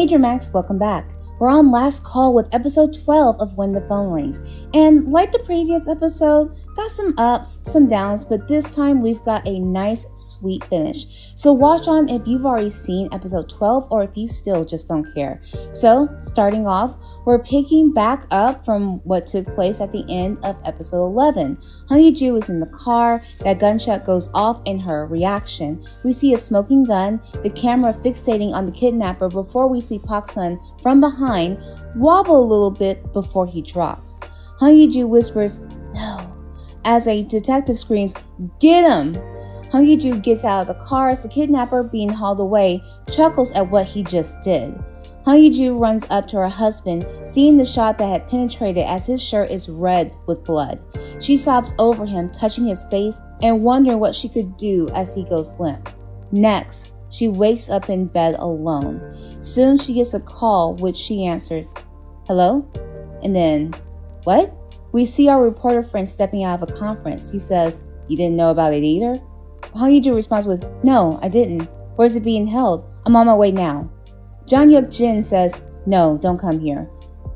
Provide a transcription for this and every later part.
Hey Dramatics, welcome back. We're on last call with episode 12 of When the Phone Rings. And like the previous episode, got some ups, some downs, but this time we've got a nice, sweet finish. So watch on if you've already seen episode 12 or if you still just don't care. So, starting off, we're picking back up from what took place at the end of episode 11. Hong Ye-ju is in the car, that gunshot goes off in her reaction. We see a smoking gun, the camera fixating on the kidnapper before we see Pak Sun from behind wobble a little bit before he drops. Hong Ye-ju whispers, "No," as a detective screams, "Get him!" Hong Ye-ju gets out of the car as the kidnapper, being hauled away, chuckles at what he just did. Hong Ye-ju runs up to her husband, seeing the shot that had penetrated as his shirt is red with blood. She sobs over him, touching his face and wondering what she could do as he goes limp. Next, she wakes up in bed alone. Soon she gets a call, which she answers, "Hello?" And then, "What?" We see our reporter friend stepping out of a conference. He says, "You didn't know about it either?" Hong Ye-ju responds with, "No, I didn't. Where's it being held? I'm on my way now." Jang Hyuk-jin says, "No, don't come here.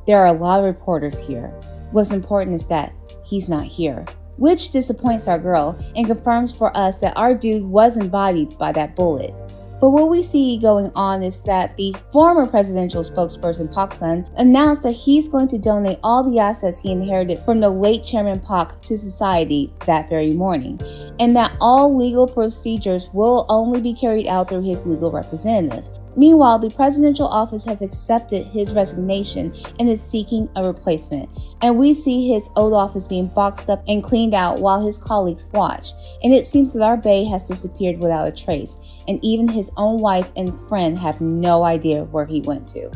There are a lot of reporters here. What's important is that he's not here." Which disappoints our girl and confirms for us that our dude wasn't bodied by that bullet. But what we see going on is that the former presidential spokesperson Pak Sun announced that he's going to donate all the assets he inherited from the late Chairman Pak to society that very morning, and that all legal procedures will only be carried out through his legal representative. Meanwhile, the presidential office has accepted his resignation and is seeking a replacement, and we see his old office being boxed up and cleaned out while his colleagues watch, and it seems that our bae has disappeared without a trace, and even his own wife and friend have no idea where he went to.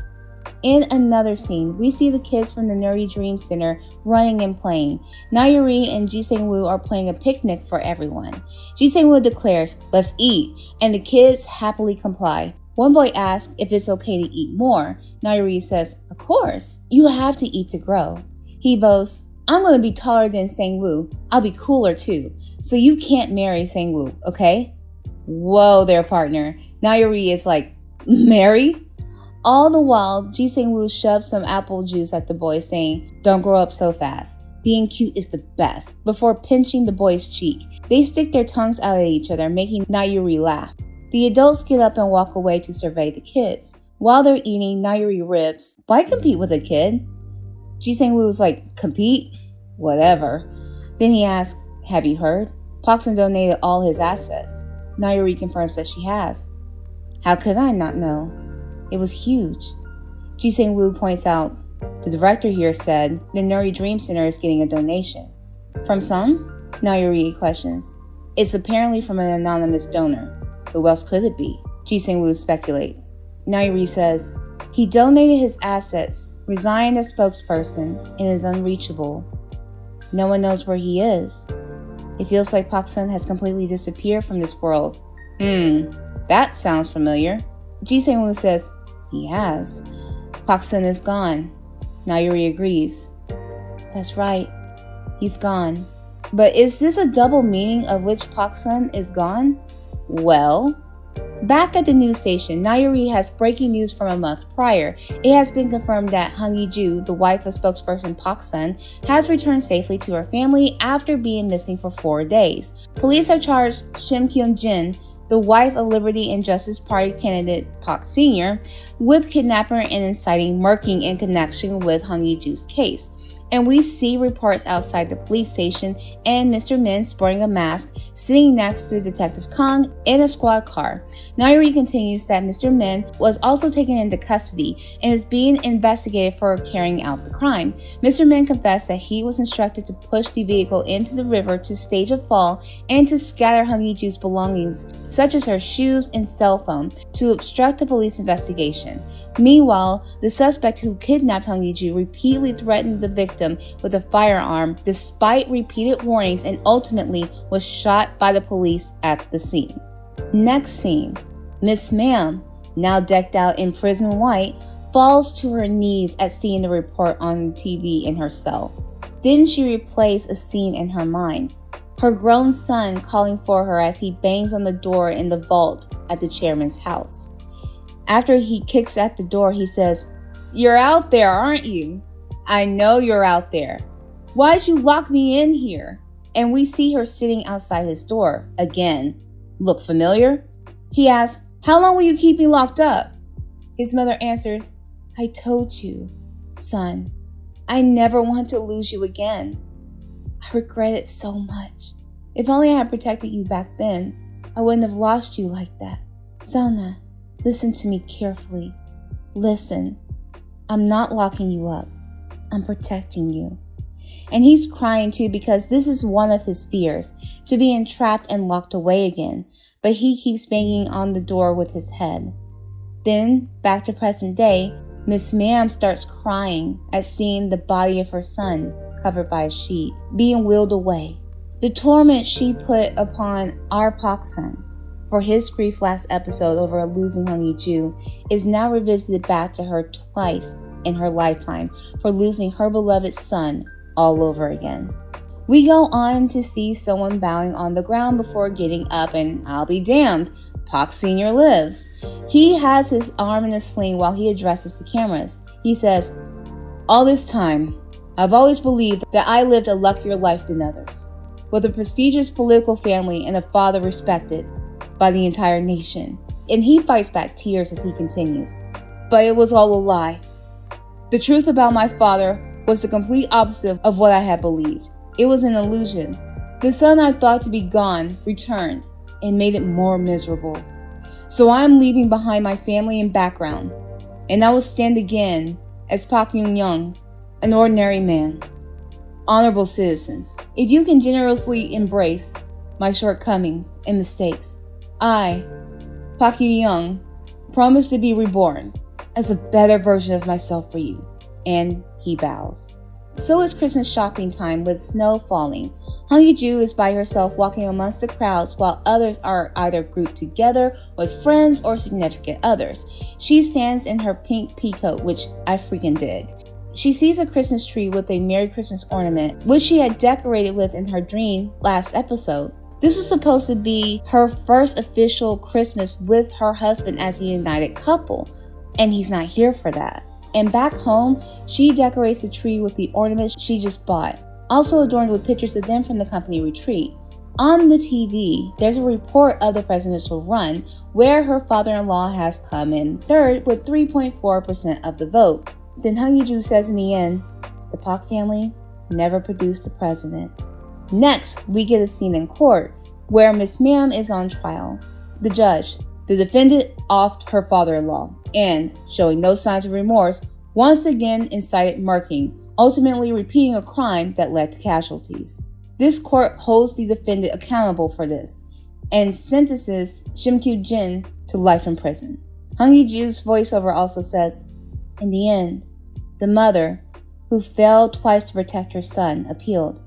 In another scene, we see the kids from the Nuri Dream Center running and playing. Na-Yuri and Ji Sang-woo are playing a picnic for everyone. Ji Sang-woo declares, "Let's eat," and the kids happily comply. One boy asks if it's okay to eat more. Na-Yuri says, "Of course, you have to eat to grow." He boasts, "I'm going to be taller than Sang-woo. I'll be cooler too. So you can't marry Sang-woo, okay?" Whoa there, partner. Na-Yuri is like, "Marry?" All the while, Ji Sang-woo shoves some apple juice at the boy, saying, "Don't grow up so fast. Being cute is the best," before pinching the boy's cheek. They stick their tongues out at each other, making Na-Yuri laugh. The adults get up and walk away to survey the kids. While they're eating, Na-Yuri rips, "Why compete with a kid?" Ji Sang-woo's like, "Compete? Whatever." Then he asks, "Have you heard? Pak Sun donated all his assets." Na-Yuri confirms that she has. "How could I not know? It was huge." Ji Sang-woo points out, "The director here said the Nuri Dream Center is getting a donation." "From some?" Na-Yuri questions. "It's apparently from an anonymous donor. Who else could it be?" Ji Sang-woo speculates. Na-Yuri says, "He donated his assets, resigned as spokesperson, and is unreachable. No one knows where he is. It feels like Pak Sun has completely disappeared from this world." That sounds familiar. Ji Sang-woo says, "He has. Pak Sun is gone." Na-Yuri agrees. "That's right. He's gone." But is this a double meaning of which Pak Sun is gone? Well, back at the news station, Na-Yuri has breaking news from a month prior. It has been confirmed that Hong Ye-ju, the wife of spokesperson Pak Sun, has returned safely to her family after being missing for 4 days. Police have charged Shim Kyung-jin, the wife of Liberty and Justice Party candidate Pak Sr., with kidnapping and inciting murking in connection with Hong Ye-ju's case. And we see reports outside the police station and Mr. Min sporting a mask sitting next to Detective Kang in a squad car. Na-Yuri continues that Mr. Min was also taken into custody and is being investigated for carrying out the crime. Mr. Min confessed that he was instructed to push the vehicle into the river to stage a fall and to scatter Hong Ye-ju's belongings, such as her shoes and cell phone, to obstruct the police investigation. Meanwhile, the suspect who kidnapped Hong Ye-ju repeatedly threatened the victim with a firearm despite repeated warnings and ultimately was shot by the police at the scene. Next scene, Miss Ma'am, now decked out in prison white, falls to her knees at seeing the report on TV in her cell. Then she replays a scene in her mind. Her grown son calling for her as he bangs on the door in the vault at the chairman's house. After he kicks at the door, he says, "You're out there, aren't you? I know you're out there. Why'd you lock me in here?" And we see her sitting outside his door. Again, look familiar? He asks, "How long will you keep me locked up?" His mother answers, "I told you, son, I never want to lose you again. I regret it so much. If only I had protected you back then, I wouldn't have lost you like that. Zelna, listen to me carefully. Listen, I'm not locking you up. I'm protecting you." And he's crying too because this is one of his fears, to be entrapped and locked away again. But he keeps banging on the door with his head. Then, back to present day, Miss Mam starts crying at seeing the body of her son covered by a sheet, being wheeled away. The torment she put upon our Pak-sun for his grief last episode over losing Hong Yi-ju is now revisited back to her twice in her lifetime for losing her beloved son all over again. We go on to see someone bowing on the ground before getting up, and I'll be damned, Pak Sr. lives. He has his arm in a sling while he addresses the cameras. He says, "All this time, I've always believed that I lived a luckier life than others, with a prestigious political family and a father respected by the entire nation." And he fights back tears as he continues, "But it was all a lie. The truth about my father was the complete opposite of what I had believed. It was an illusion. The son I thought to be gone returned and made it more miserable. So I am leaving behind my family and background, and I will stand again as Pak Yun-young, an ordinary man. Honorable citizens, if you can generously embrace my shortcomings and mistakes, I, Pak Yun-young, promise to be reborn as a better version of myself for you." And he bows. So it's Christmas shopping time with snow falling. Hong Yi-ju is by herself walking amongst the crowds while others are either grouped together with friends or significant others. She stands in her pink peacoat, which I freaking dig. She sees a Christmas tree with a Merry Christmas ornament, which she had decorated with in her dream last episode. This was supposed to be her first official Christmas with her husband as a united couple, and he's not here for that. And back home, she decorates the tree with the ornaments she just bought, also adorned with pictures of them from the company retreat. On the TV, there's a report of the presidential run where her father-in-law has come in third with 3.4% of the vote. Then Hong Yi-ju says in the end, the Pak family never produced a president. Next, we get a scene in court where Miss Mam is on trial. The judge, the defendant, offed her father-in-law and, showing no signs of remorse, once again incited murking, ultimately repeating a crime that led to casualties. This court holds the defendant accountable for this and sentences Shim Kyu-jin to life in prison. Hong Yi-ju's voiceover also says, "In the end, the mother, who failed twice to protect her son, appealed,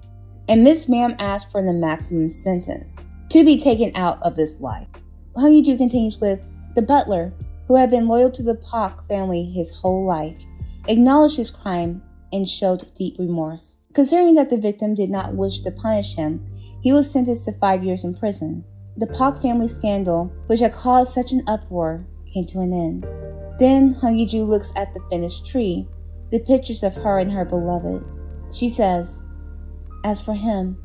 and Miss Mam asked for the maximum sentence to be taken out of this life." Hong Yi-ju continues with, "The butler, who had been loyal to the Pak family his whole life, acknowledged his crime and showed deep remorse. Considering that the victim did not wish to punish him, he was sentenced to 5 years in prison. The Pak family scandal, which had caused such an uproar, came to an end." Then Hong Yi-ju looks at the finished tree, the pictures of her and her beloved. She says, "As for him,"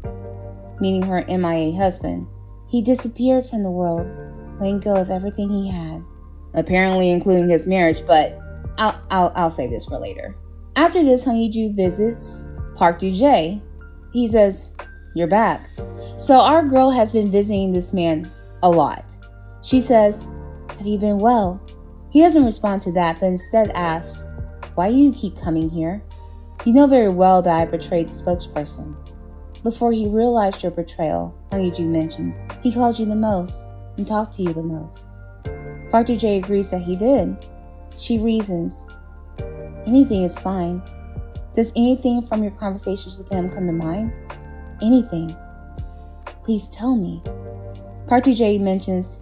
meaning her MIA husband, "he disappeared from the world, letting go of everything he had, apparently including his marriage, but I'll save this for later." After this, Hong Yi-ju visits Park Du-jae. He says, "You're back." So our girl has been visiting this man a lot. She says, "Have you been well?" He doesn't respond to that, but instead asks, "Why do you keep coming here? You know very well that I betrayed the spokesperson." "Before he realized your betrayal," Hong Yi-ju mentions, "he called you the most and talked to you the most." Park Du-jae agrees that he did. She reasons, "Anything is fine. Does anything from your conversations with him come to mind? Anything? Please tell me." Park Du-jae mentions,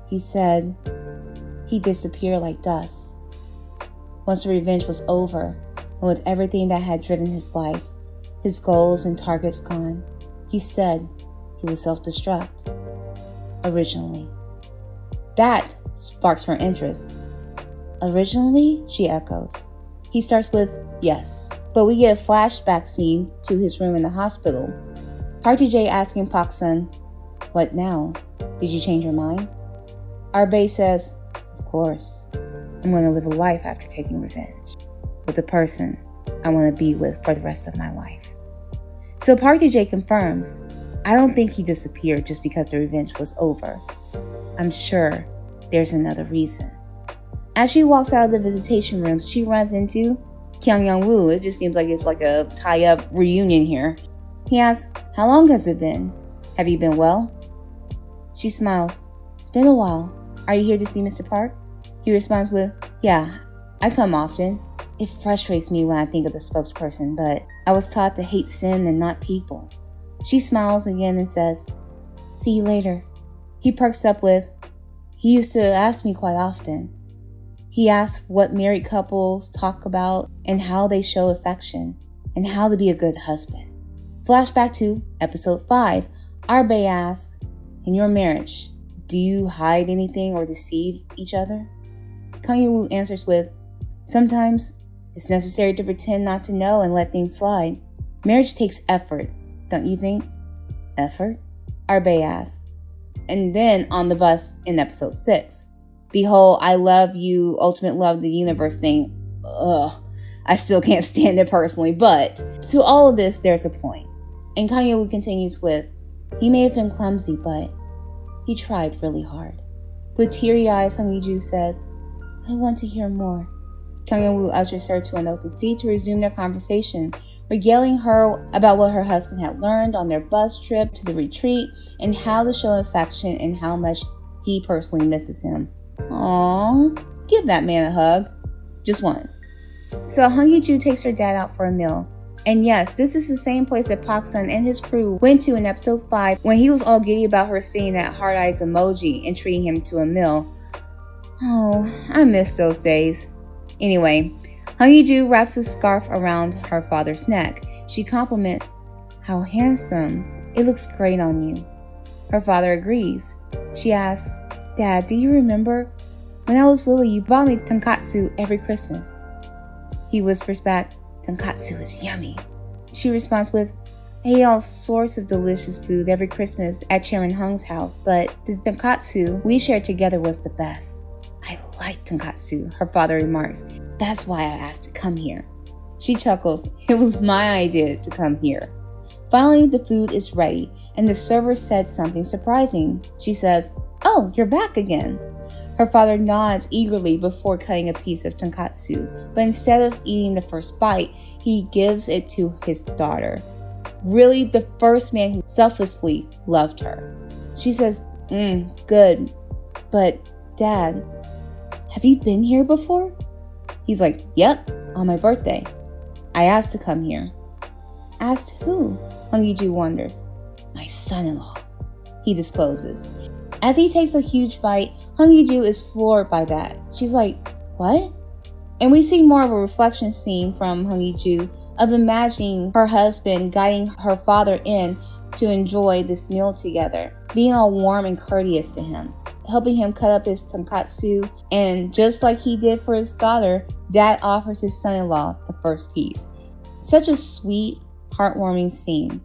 "He said he disappeared like dust. Once the revenge was over, and with everything that had driven his life, his goals and targets gone, he said he would self-destruct. Originally." That sparks her interest. Originally, she echoes. He starts with, yes, but we get a flashback scene to his room in the hospital. Park Tae-jae asking Pak Sun, what now? Did you change your mind? Arbae says, of course. I'm going to live a life after taking revenge. With the person I want to be with for the rest of my life. So Park Tae-jae confirms, I don't think he disappeared just because the revenge was over. I'm sure there's another reason. As she walks out of the visitation room, she runs into Kyung Young-woo. It just seems like it's like a tie-up reunion here. He asks, how long has it been? Have you been well? She smiles. It's been a while. Are you here to see Mr. Park? He responds with, yeah, I come often. It frustrates me when I think of the spokesperson, but I was taught to hate sin and not people. She smiles again and says, see you later. He perks up with, he used to ask me quite often. He asks what married couples talk about and how they show affection and how to be a good husband. Flashback to episode 5. Arbae asks, in your marriage, do you hide anything or deceive each other? Kang Young-woo answers with, sometimes it's necessary to pretend not to know and let things slide. Marriage takes effort, don't you think? Effort? Arbae asks. And then on the bus in episode 6, the whole I love you, ultimate love of the universe thing, I still can't stand it personally, but to all of this, there's a point. And Kang Young-woo continues with, he may have been clumsy, but he tried really hard. With teary eyes, Hong Hee-ju says, I want to hear more. Kang Young-woo ushers her to an open seat to resume their conversation, regaling her about what her husband had learned on their bus trip to the retreat and how to show affection and how much he personally misses him. Aww, give that man a hug. Just once. So Hong Hee-ju takes her dad out for a meal. And yes, this is the same place that Pak Sun and his crew went to in episode 5 when he was all giddy about her seeing that heart eyes emoji and treating him to a meal. Oh, I miss those days. Anyway, Hong Hee-ju wraps a scarf around her father's neck. She compliments, how handsome. It looks great on you. Her father agrees. She asks, Dad, do you remember? When I was little, you bought me tonkatsu every Christmas. He whispers back, tonkatsu is yummy. She responds with, I ate all sorts of delicious food every Christmas at Chairman Hung's house, but the tonkatsu we shared together was the best. I like tonkatsu, her father remarks. That's why I asked to come here. She chuckles. It was my idea to come here. Finally, the food is ready, and the server said something surprising. She says, oh, you're back again. Her father nods eagerly before cutting a piece of tonkatsu, but instead of eating the first bite, he gives it to his daughter. Really, the first man who selflessly loved her. She says, good. But, Dad, have you been here before? He's like, yep, on my birthday. I asked to come here. Asked who? Hong Hee-ju wonders. My son-in-law, he discloses. As he takes a huge bite, Hong Hee-ju is floored by that. She's like, what? And we see more of a reflection scene from Hong Hee-ju of imagining her husband guiding her father in to enjoy this meal together, being all warm and courteous to him, helping him cut up his tonkatsu, and just like he did for his daughter, Dad offers his son-in-law the first piece. Such a sweet, heartwarming scene.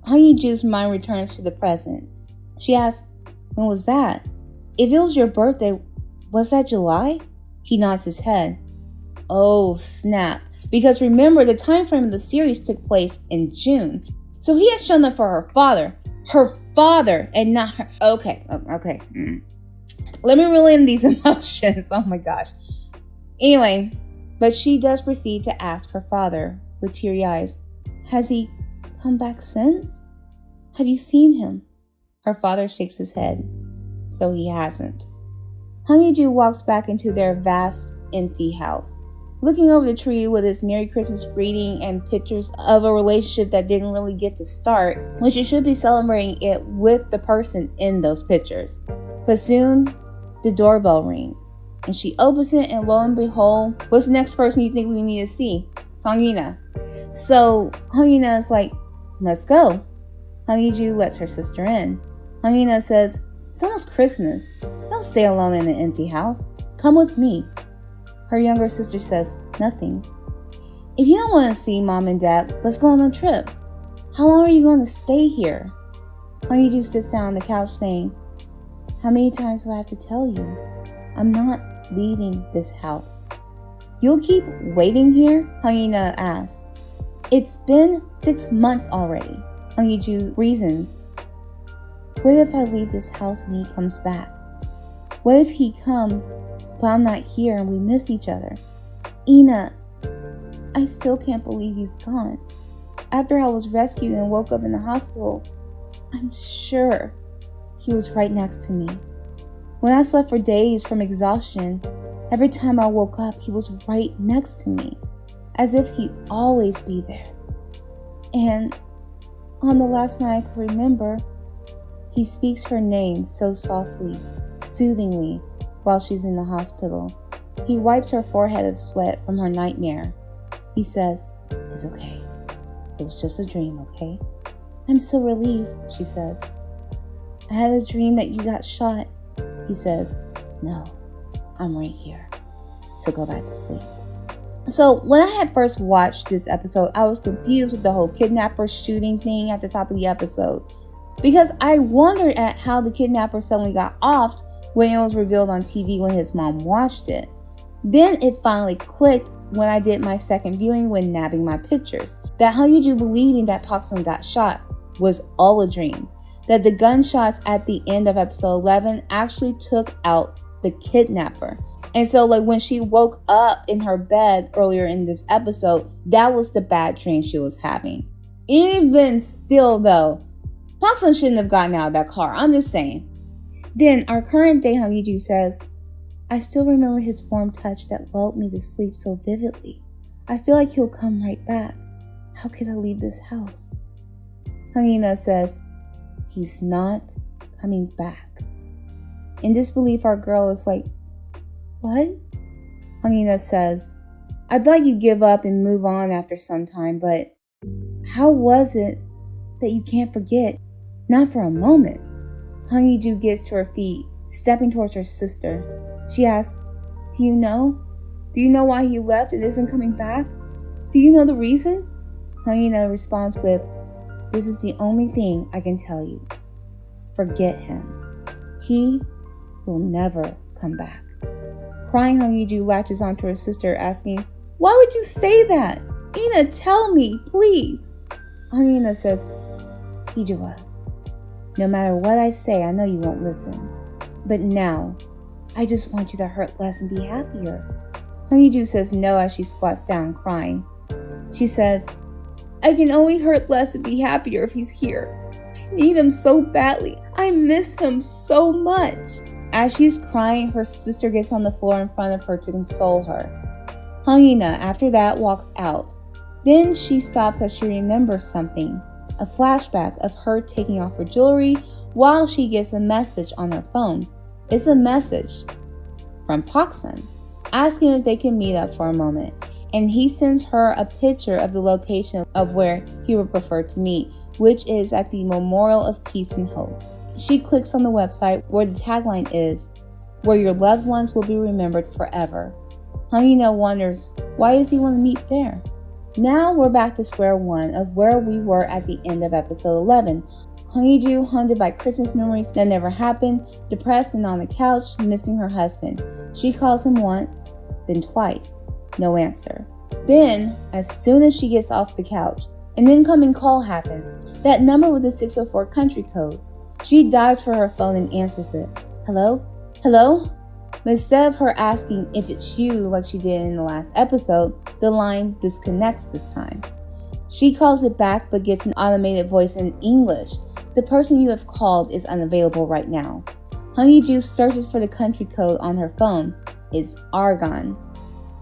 Hong Hee-ju's mind returns to the present. She asks, when was that? If it was your birthday, was that July? He nods his head. Oh, snap. Because remember, the time frame of the series took place in June. So he has shown up for her father. Her father and not her. Okay. Let me reel in these emotions. Oh my gosh. Anyway, but she does proceed to ask her father with teary eyes, has he come back since? Have you seen him? Her father shakes his head. So he hasn't. Hong Hee-ju walks back into their vast, empty house, looking over the tree with its Merry Christmas greeting and pictures of a relationship that didn't really get to start, which it should be celebrating it with the person in those pictures. But soon, the doorbell rings, and she opens it, and lo and behold, what's the next person you think we need to see? Song Ina. So Hong Ina is like, let's go. Hong Hee-ju lets her sister in. Hong Ina says, it's almost Christmas. I Don't stay alone in an empty house. Come with me. Her younger sister says, nothing. If you don't want to see Mom and Dad, let's go on a trip. How long are you going to stay here? Hwang sits down on the couch saying, how many times do I have to tell you? I'm not leaving this house. You'll keep waiting here? Hwang asks. It's been 6 months already. Hwang reasons. What if I leave this house and he comes back? What if he comes, but I'm not here and we miss each other? Ina, I still can't believe he's gone. After I was rescued and woke up in the hospital, I'm sure he was right next to me. When I slept for days from exhaustion, every time I woke up, he was right next to me, as if he'd always be there. And on the last night I could remember, he speaks her name so softly, soothingly, while she's in the hospital. He wipes her forehead of sweat from her nightmare. He says, it's okay. It was just a dream, okay? I'm so relieved, she says. I had a dream that you got shot. He says, no, I'm right here. So go back to sleep. So when I had first watched this episode, I was confused with the whole kidnapper shooting thing at the top of the episode, because I wondered at how the kidnapper suddenly got offed when it was revealed on TV when his mom watched it. Then it finally clicked when I did my second viewing when nabbing my pictures, that Hwang believing that Park Sun got shot was all a dream, that the gunshots at the end of episode 11 actually took out the kidnapper. And so like when she woke up in her bed earlier in this episode, that was the bad dream she was having. Even still though, Park Sun shouldn't have gotten out of that car, I'm just saying. Then our current day Hwang says, I still remember his warm touch that lulled me to sleep so vividly. I feel like he'll come right back. How could I leave this house? Hwang says, he's not coming back. In disbelief, our girl is like, what? Hwang says, I thought you'd give up and move on after some time, but how was it that you can't forget? Not for a moment. Hwang gets to her feet, stepping towards her sister. She asks, do you know? Do you know why he left and isn't coming back? Do you know the reason? Hwang responds with, this is the only thing I can tell you. Forget him. He will never come back. Crying, Hwang latches onto her sister, asking, why would you say that? Ina, tell me, please. Hwang says, Hee-jae, no matter what I say, I know you won't listen. But now, I just want you to hurt less and be happier. Hwang says no as she squats down, crying. She says, I can only hurt less and be happier if he's here. I need him so badly. I miss him so much. As she's crying, her sister gets on the floor in front of her to console her. Hwang after that walks out. Then she stops as she remembers something. A flashback of her taking off her jewelry while she gets a message on her phone. It's a message from Park Sun asking if they can meet up for a moment, and he sends her a picture of the location of where he would prefer to meet, which is at the Memorial of Peace and Hope. She clicks on the website where the tagline is, where your loved ones will be remembered forever. Hwang wonders, why does he want to meet there? Now we're back to square one of where we were at the end of episode 11. Hwang haunted by Christmas memories that never happened, depressed and on the couch, missing her husband. She calls him once, then twice. No answer. Then, as soon as she gets off the couch, an incoming call happens. That number with the 604 country code. She dives for her phone and answers it. Hello? Hello? But instead of her asking if it's you like she did in the last episode, the line disconnects this time. She calls it back but gets an automated voice in English. The person you have called is unavailable right now. Hwang searches for the country code on her phone. It's Argon.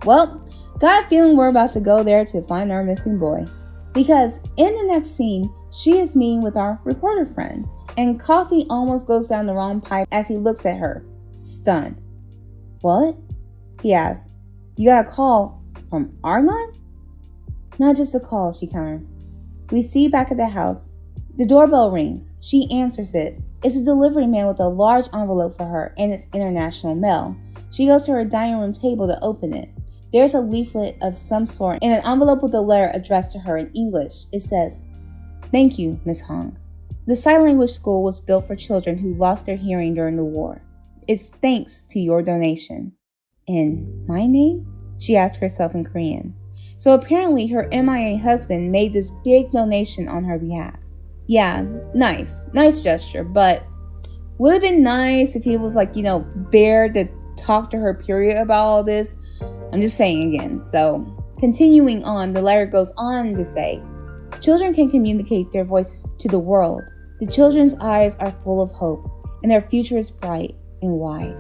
Well, got a feeling we're about to go there to find our missing boy. Because in the next scene, she is meeting with our reporter friend, and Coffee almost goes down the wrong pipe as he looks at her, stunned. What? He asks. You got a call from Argon? Not just a call, she counters. We see back at the house. The doorbell rings. She answers it. It's a delivery man with a large envelope for her, and it's international mail. She goes to her dining room table to open it. There's a leaflet of some sort and an envelope with a letter addressed to her in English. It says, "Thank you, Miss Hong. The sign language school was built for children who lost their hearing during the war. It's thanks to your donation." "In my name?" she asked herself in Korean. So apparently her MIA husband made this big donation on her behalf. Yeah, nice gesture, but would it have been nice if he was there to talk to her period about all this? I'm just saying again. So continuing on, the letter goes on to say, "Children can communicate their voices to the world. The children's eyes are full of hope, and their future is bright and wide.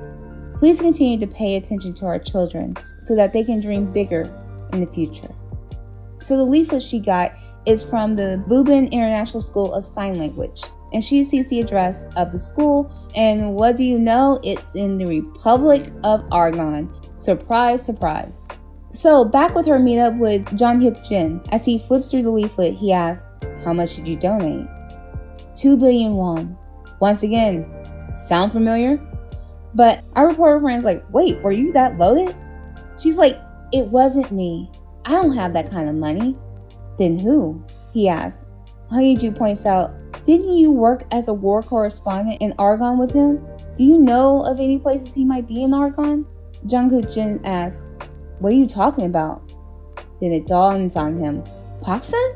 Please continue to pay attention to our children so that they can dream bigger in the future." So the leaflet she got is from the Bubin International School of Sign Language, and she sees the address of the school, and what do you know? It's in the Republic of Argon. Surprise, surprise. So back with her meetup with Jung Hyuk Jin, as he flips through the leaflet, he asks, "How much did you donate?" 2 billion won. Once again, sound familiar? But our reporter friend's like, "Wait, were you that loaded?" She's like, "It wasn't me. I don't have that kind of money." "Then who?" he asks. Hung Yee-ju points out, "Didn't you work as a war correspondent in Argonne with him? Do you know of any places he might be in Argonne?" Jung Hyuk Jin asks, "What are you talking about?" Then it dawns on him. "Park-sun?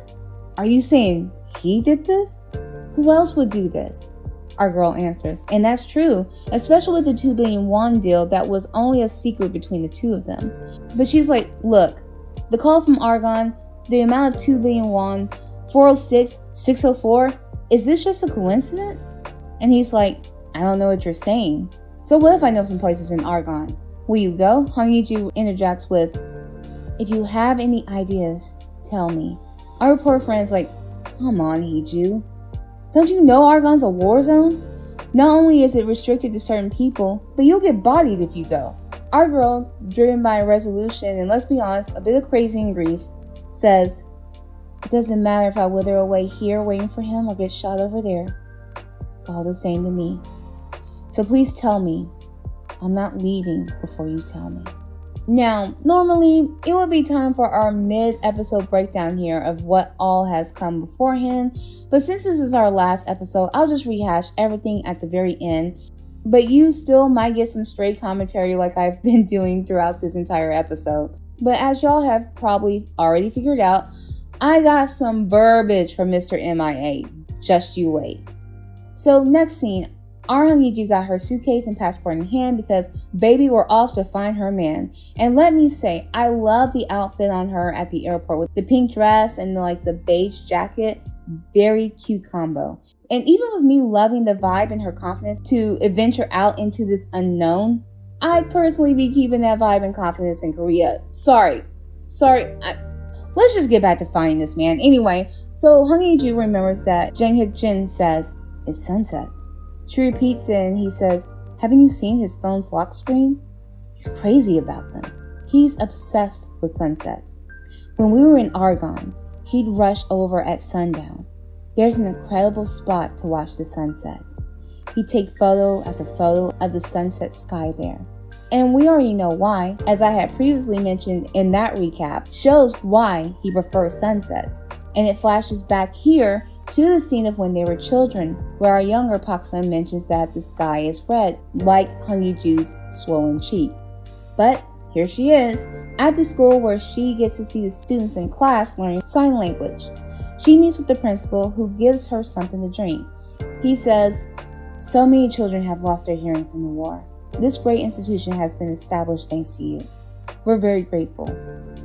Are you saying he did this? Who else would do this?" Our girl answers, and that's true, especially with the 2 billion won deal that was only a secret between the two of them. But she's like, "Look, the call from Argonne, the amount of 2 billion won, 406, 604, is this just a coincidence?" And he's like, "I don't know what you're saying. So what if I know some places in Argonne? Will you go?" Hung Yee-ju interjects with, "If you have any ideas, tell me." Our reporter friend's like, "Come on, Hee-ju. Don't you know Argonne's a war zone? Not only is it restricted to certain people, but you'll get bodied if you go." Our girl, driven by a resolution and let's be honest, a bit of crazy and grief, says, "It doesn't matter if I wither away here waiting for him or get shot over there. It's all the same to me. So please tell me. I'm not leaving before you tell me." Now, normally, it would be time for our mid-episode breakdown here of what all has come beforehand, but since this is our last episode, I'll just rehash everything at the very end, but you still might get some stray commentary like I've been doing throughout this entire episode. But as y'all have probably already figured out, I got some verbiage from Mr. MIA. Just you wait. So next scene, our Hung Yee-ju got her suitcase and passport in hand because baby, we're off to find her man. And let me say, I love the outfit on her at the airport with the pink dress and the beige jacket. Very cute combo. And even with me loving the vibe and her confidence to adventure out into this unknown, I'd personally be keeping that vibe and confidence in Korea. Sorry. Let's just get back to finding this man. Anyway, so Hung Yee-ju remembers that Jung Hyuk Jin says, "It's sunsets." She repeats it and he says, "Haven't you seen his phone's lock screen? He's crazy about them. He's obsessed with sunsets. When we were in Argonne, he'd rush over at sundown. There's an incredible spot to watch the sunset. He'd take photo after photo of the sunset sky there. And we already know why, as I had previously mentioned in that recap, shows why he prefers sunsets. And it flashes back here to the scene of when they were children, where our younger Park-sun mentions that the sky is red, like Hung Yee-ju's swollen cheek. But here she is, at the school where she gets to see the students in class learning sign language. She meets with the principal, who gives her something to drink. He says, "So many children have lost their hearing from the war. This great institution has been established thanks to you. We're very grateful."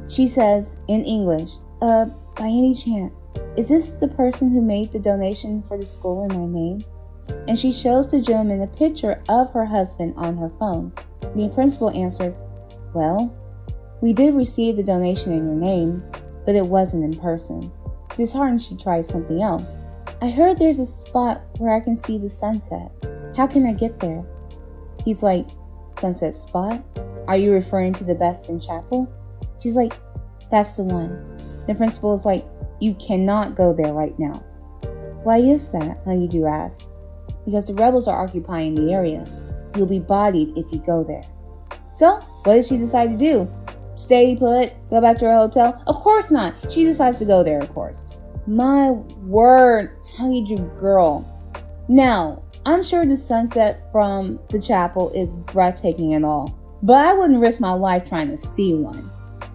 She says, in English, by any chance, is this the person who made the donation for the school in my name?" And she shows the gentleman a picture of her husband on her phone. The principal answers, "Well, we did receive the donation in your name, but it wasn't in person." Disheartened, she tries something else. "I heard there's a spot where I can see the sunset. How can I get there?" He's like, "Sunset spot? Are you referring to the Beston Chapel?" She's like, "That's the one." The principal is like, "You cannot go there right now." Why is that? Huggy asked. Because the rebels are occupying the area. You'll be bodied if you go there. So, what did she decide to do? Stay put? Go back to her hotel? Of course not. She decides to go there, of course. My word, Huggy girl. Now, I'm sure the sunset from the chapel is breathtaking and all, but I wouldn't risk my life trying to see one.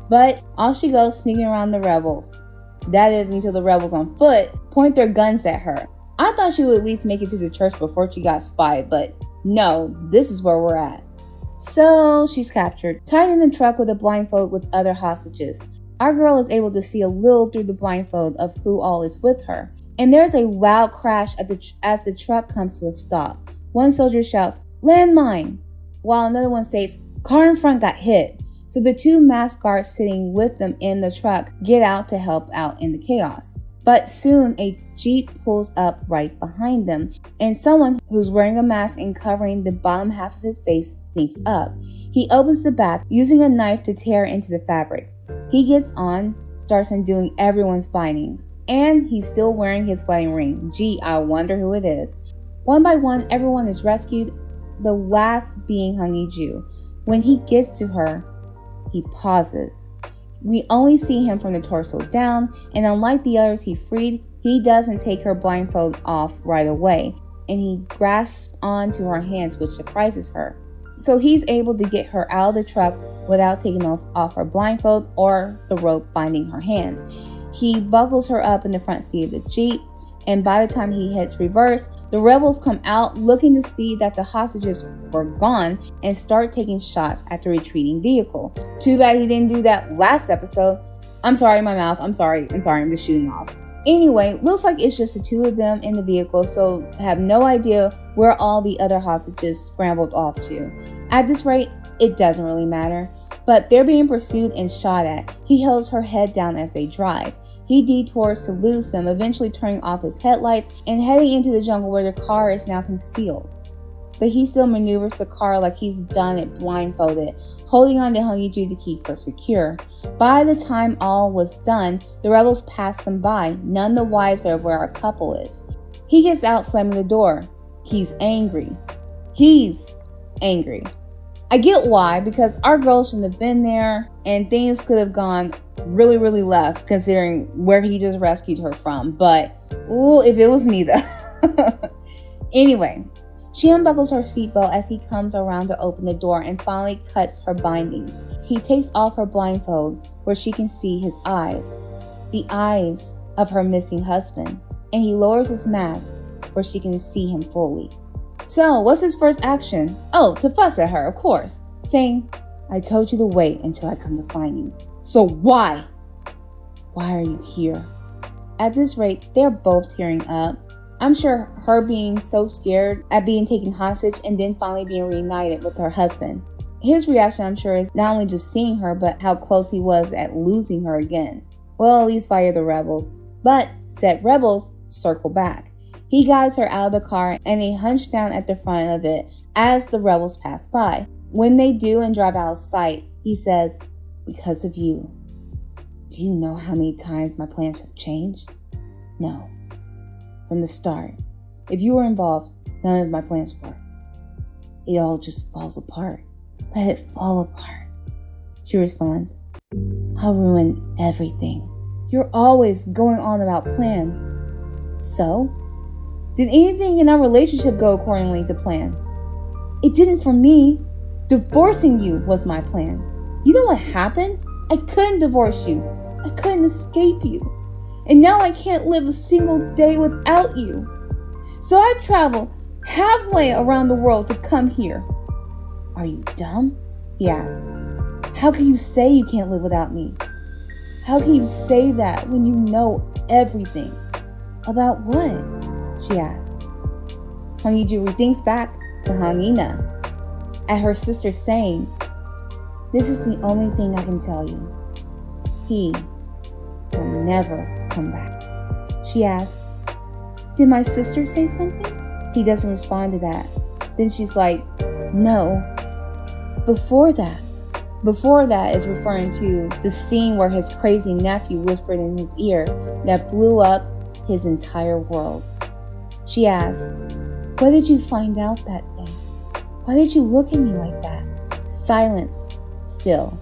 But off she goes, sneaking around the rebels. That is until the rebels on foot point their guns at her. I thought she would at least make it to the church before she got spied, but no, this is where we're at. So she's captured, tied in the truck with a blindfold with other hostages. Our girl is able to see a little through the blindfold of who all is with her. And there's a loud crash as the truck comes to a stop. One soldier shouts, "Landmine!" while another one states, "Car in front got hit." So the two masked guards sitting with them in the truck get out to help out in the chaos. But soon a Jeep pulls up right behind them, and someone who's wearing a mask and covering the bottom half of his face sneaks up. He opens the back, using a knife to tear into the fabric. He gets on, starts undoing everyone's bindings, and he's still wearing his wedding ring. Gee, I wonder who it is. One by one, everyone is rescued, the last being Huggy Ju. When he gets to her, he pauses. We only see him from the torso down, and unlike the others he freed, he doesn't take her blindfold off right away, and he grasps onto her hands, which surprises her. So he's able to get her out of the truck without taking off her blindfold or the rope binding her hands. He buckles her up in the front seat of the Jeep, and by the time he hits reverse, the rebels come out looking to see that the hostages were gone and start taking shots at the retreating vehicle. Too bad he didn't do that last episode. I'm sorry, my mouth. I'm sorry, I'm just shooting off. Anyway, looks like it's just the two of them in the vehicle, so have no idea where all the other hostages scrambled off to. At this rate, it doesn't really matter, but they're being pursued and shot at. He holds her head down as they drive. He detours to lose them, eventually turning off his headlights and heading into the jungle where the car is now concealed. But he still maneuvers the car like he's done it blindfolded, holding on to Huggy Ju to keep her secure. By the time all was done, the rebels passed them by, none the wiser of where our couple is. He gets out slamming the door. He's angry. I get why, because our girl shouldn't have been there, and things could have gone really, really left considering where he just rescued her from. But, ooh, if it was me though. Anyway, she unbuckles her seatbelt as he comes around to open the door and finally cuts her bindings. He takes off her blindfold where she can see his eyes, the eyes of her missing husband, and he lowers his mask where she can see him fully. So, what's his first action? Oh, to fuss at her, of course, saying, "I told you to wait until I come to find you. So why? Why are you here?" At this rate, they're both tearing up. I'm sure her being so scared at being taken hostage and then finally being reunited with her husband. His reaction, I'm sure, is not only just seeing her, but how close he was at losing her again. Well, at least fire the rebels. But said rebels circle back. He guides her out of the car and they hunch down at the front of it as the rebels pass by. When they do and drive out of sight, he says, "Because of you. Do you know how many times my plans have changed? No. From the start, if you were involved, none of my plans worked. It all just falls apart. Let it fall apart." She responds, "I'll ruin everything. You're always going on about plans." So? Did anything in our relationship go accordingly to plan? It didn't for me. Divorcing you was my plan. You know what happened? I couldn't divorce you. I couldn't escape you. And now I can't live a single day without you. So I traveled halfway around the world to come here. Are you dumb? He asked. How can you say you can't live without me? How can you say that when you know everything? About what? She asked. Huggy Ju thinks back to Hangina at her sister saying, "This is the only thing I can tell you. He will never come back." She asked, "Did my sister say something?" He doesn't respond to that. Then she's like, "No. Before that." Before that is referring to the scene where his crazy nephew whispered in his ear that blew up his entire world. She asks, "What did you find out that day? Why did you look at me like that?" Silence still.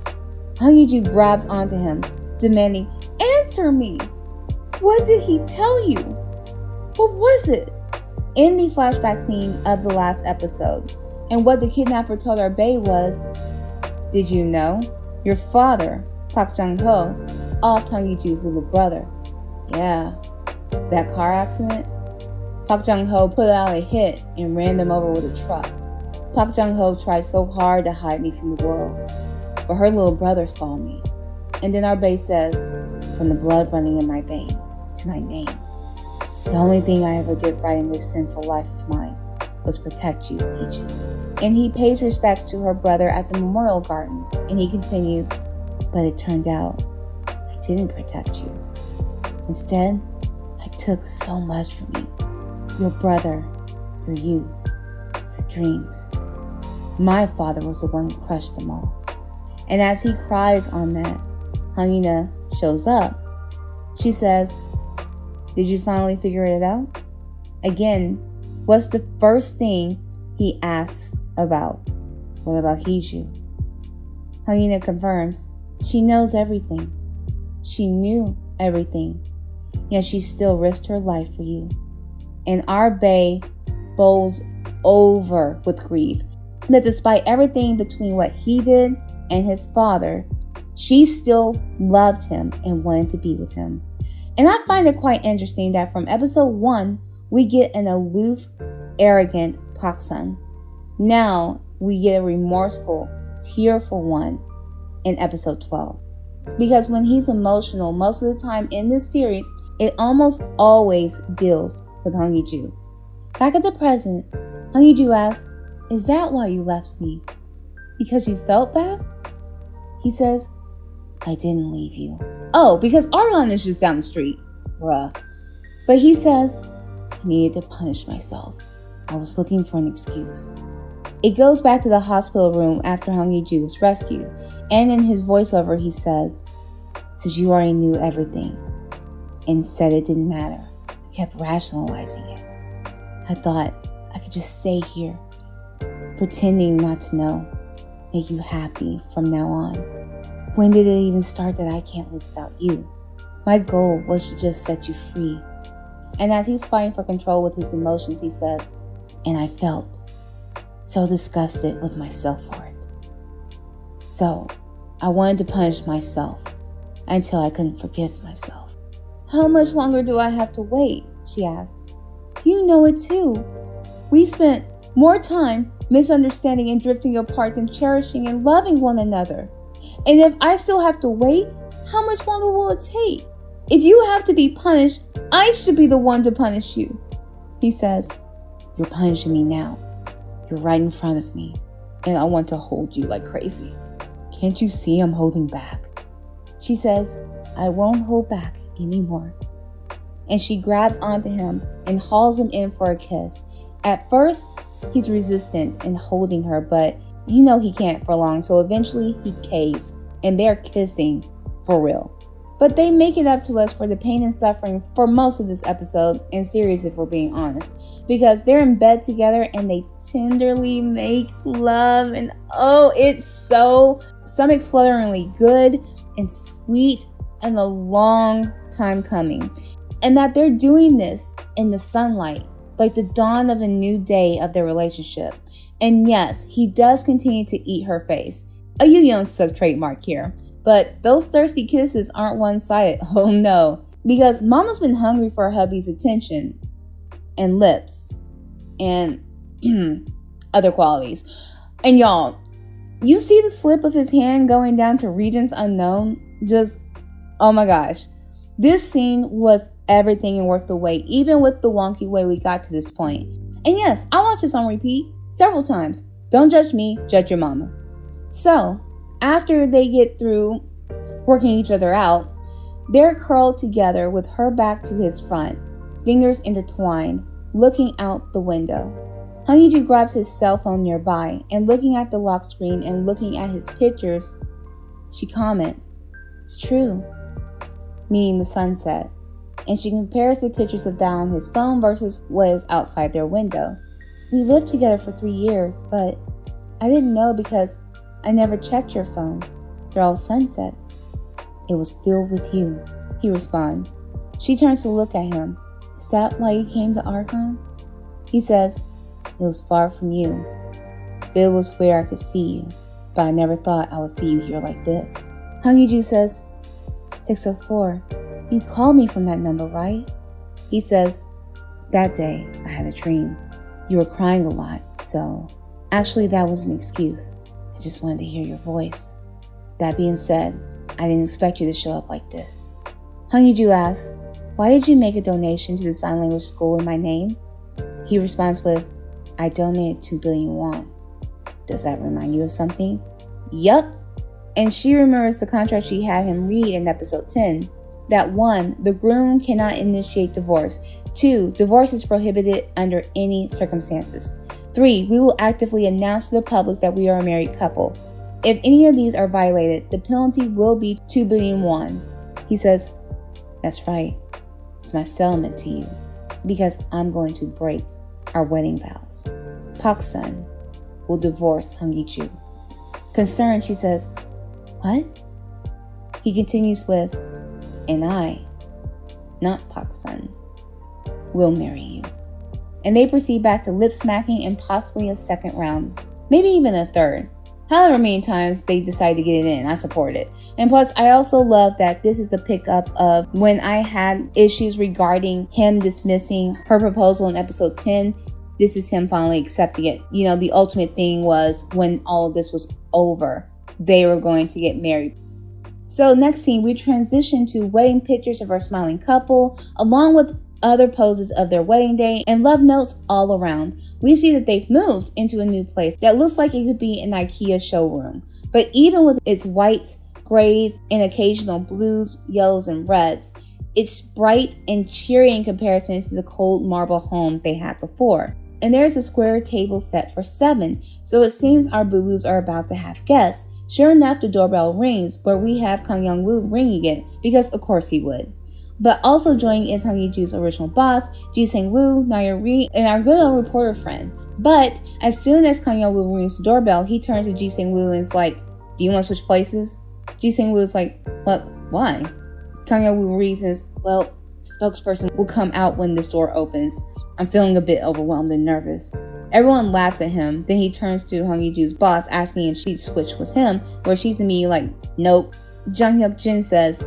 Hong-Yee-Ju grabs onto him, demanding, "Answer me! What did he tell you? What was it?" In the flashback scene of the last episode, and what the kidnapper told our bae was, "Did you know? Your father, Park Jung-ho, offed Hong-Yee-Ju's little brother. Yeah, that car accident? Park Jung-ho put out a hit and ran them over with a truck. Park Jung-ho tried so hard to hide me from the world, but her little brother saw me." And then our bae says, "From the blood running in my veins to my name. The only thing I ever did right in this sinful life of mine was protect you, Hee-Ju." And he pays respects to her brother at the memorial garden, and he continues, "But it turned out I didn't protect you. Instead, I took so much from you. Your brother, your youth, your dreams. My father was the one who crushed them all." And as he cries on that, Hangina shows up. She says, "Did you finally figure it out?" Again, what's the first thing he asks about? What about Hee-Ju? Hangina confirms she knows everything. She knew everything, yet she still risked her life for you. And our bae bowls over with grief that despite everything between what he did and his father, she still loved him and wanted to be with him. And I find it quite interesting that from episode 1, we get an aloof, arrogant Park Sun. Now we get a remorseful, tearful one in episode 12. Because when he's emotional, most of the time in this series, it almost always deals with Hong-Yee-Ju. Back at the present, Hong-Yee-Ju asks, "Is that why you left me? Because you felt bad?" He says, "I didn't leave you." Oh, because Argon is just down the street. Bruh. But he says, "I needed to punish myself. I was looking for an excuse." It goes back to the hospital room after Hong-Yee-Ju was rescued, and in his voiceover he says, "Since you already knew everything and said it didn't matter, I kept rationalizing it. I thought I could just stay here, pretending not to know, make you happy from now on. When did it even start that I can't live without you? My goal was to just set you free." And as he's fighting for control with his emotions, he says, "And I felt so disgusted with myself for it. So I wanted to punish myself until I couldn't forgive myself." "How much longer do I have to wait?" she asks. "You know it too. We spent more time misunderstanding and drifting apart than cherishing and loving one another. And if I still have to wait, how much longer will it take? If you have to be punished, I should be the one to punish you." He says, "You're punishing me now. You're right in front of me, and I want to hold you like crazy. Can't you see I'm holding back?" She says, "I won't hold back anymore." And she grabs onto him and hauls him in for a kiss. At first, he's resistant in holding her, but you know he can't for long, so eventually he caves, and they're kissing for real. But they make it up to us for the pain and suffering for most of this episode and series, if we're being honest, because they're in bed together and they tenderly make love, and oh, it's so stomach flutteringly good and sweet and a long time coming. And that they're doing this in the sunlight, like the dawn of a new day of their relationship. And yes, he does continue to eat her face. A Yoo Yeon-suk trademark here. But those thirsty kisses aren't one-sided. Oh no. Because Mama's been hungry for her hubby's attention and lips and other qualities. And y'all, you see the slip of his hand going down to regions unknown? Just, oh my gosh. This scene was everything and worth the wait, even with the wonky way we got to this point. And yes, I watched this on repeat several times. Don't judge me, judge your mama. So, after they get through working each other out, they're curled together with her back to his front, fingers intertwined, looking out the window. Hong-Yee-Ju grabs his cell phone nearby and looking at the lock screen and looking at his pictures, she comments, "It's true," meaning the sunset. and she compares the pictures of that on his phone versus what is outside their window. We lived together for 3 years, but I didn't know because I never checked your phone. They're all sunsets. It was filled with you, he responds. She turns to look at him. Is that why you came to Archon? He says, it was far from you. But it was where I could see you, but I never thought I would see you here like this. Hongyu says, 604. You called me from that number, right? He says, that day I had a dream. You were crying a lot, so actually that was an excuse. I just wanted to hear your voice. That being said, I didn't expect you to show up like this. Hongyu asks, why did you make a donation to the sign language school in my name? He responds with, I donated 2 billion won. Does that remind you of something? Yup. And she remembers the contract she had him read in episode 10. That 1, the groom cannot initiate divorce. 2, divorce is prohibited under any circumstances. 3, we will actively announce to the public that we are a married couple. If any of these are violated, the penalty will be 2 billion won. He says, that's right. It's my settlement to you because I'm going to break our wedding vows. Park's son will divorce Hongyu. Concerned, she says, what? He continues with, and I, not Park's son, will marry you. And they proceed back to lip smacking and possibly a second round, maybe even a third. However many times they decide to get it in, I support it. And plus, I also love that this is a pickup of when I had issues regarding him dismissing her proposal in episode 10. This is him finally accepting it. You know, the ultimate thing was when all of this was over, they were going to get married. So next scene, we transition to wedding pictures of our smiling couple, along with other poses of their wedding day and love notes all around. We see that they've moved into a new place that looks like it could be an IKEA showroom. But even with its whites, grays, and occasional blues, yellows, and reds, it's bright and cheery in comparison to the cold marble home they had before. And there's a square table set for 7, so it seems our boo-boos are about to have guests. Sure enough, the doorbell rings, where we have Kang Young-woo ringing it, because of course he would. But also joining is Hongyu-ju's original boss, Ji Sang-woo, Na-yeon-ri, and our good old reporter friend. But as soon as Kang Young-woo rings the doorbell, he turns to Ji Sang-woo and is like, do you want to switch places? Ji Sang-woo is like, what? Why? Kang Young-woo reasons, well, spokesperson will come out when this door opens. I'm feeling a bit overwhelmed and nervous. Everyone laughs at him. Then he turns to Hongyu-ju's boss, asking if she'd switch with him, where she's immediately like, nope. Jung Hyuk-jin says,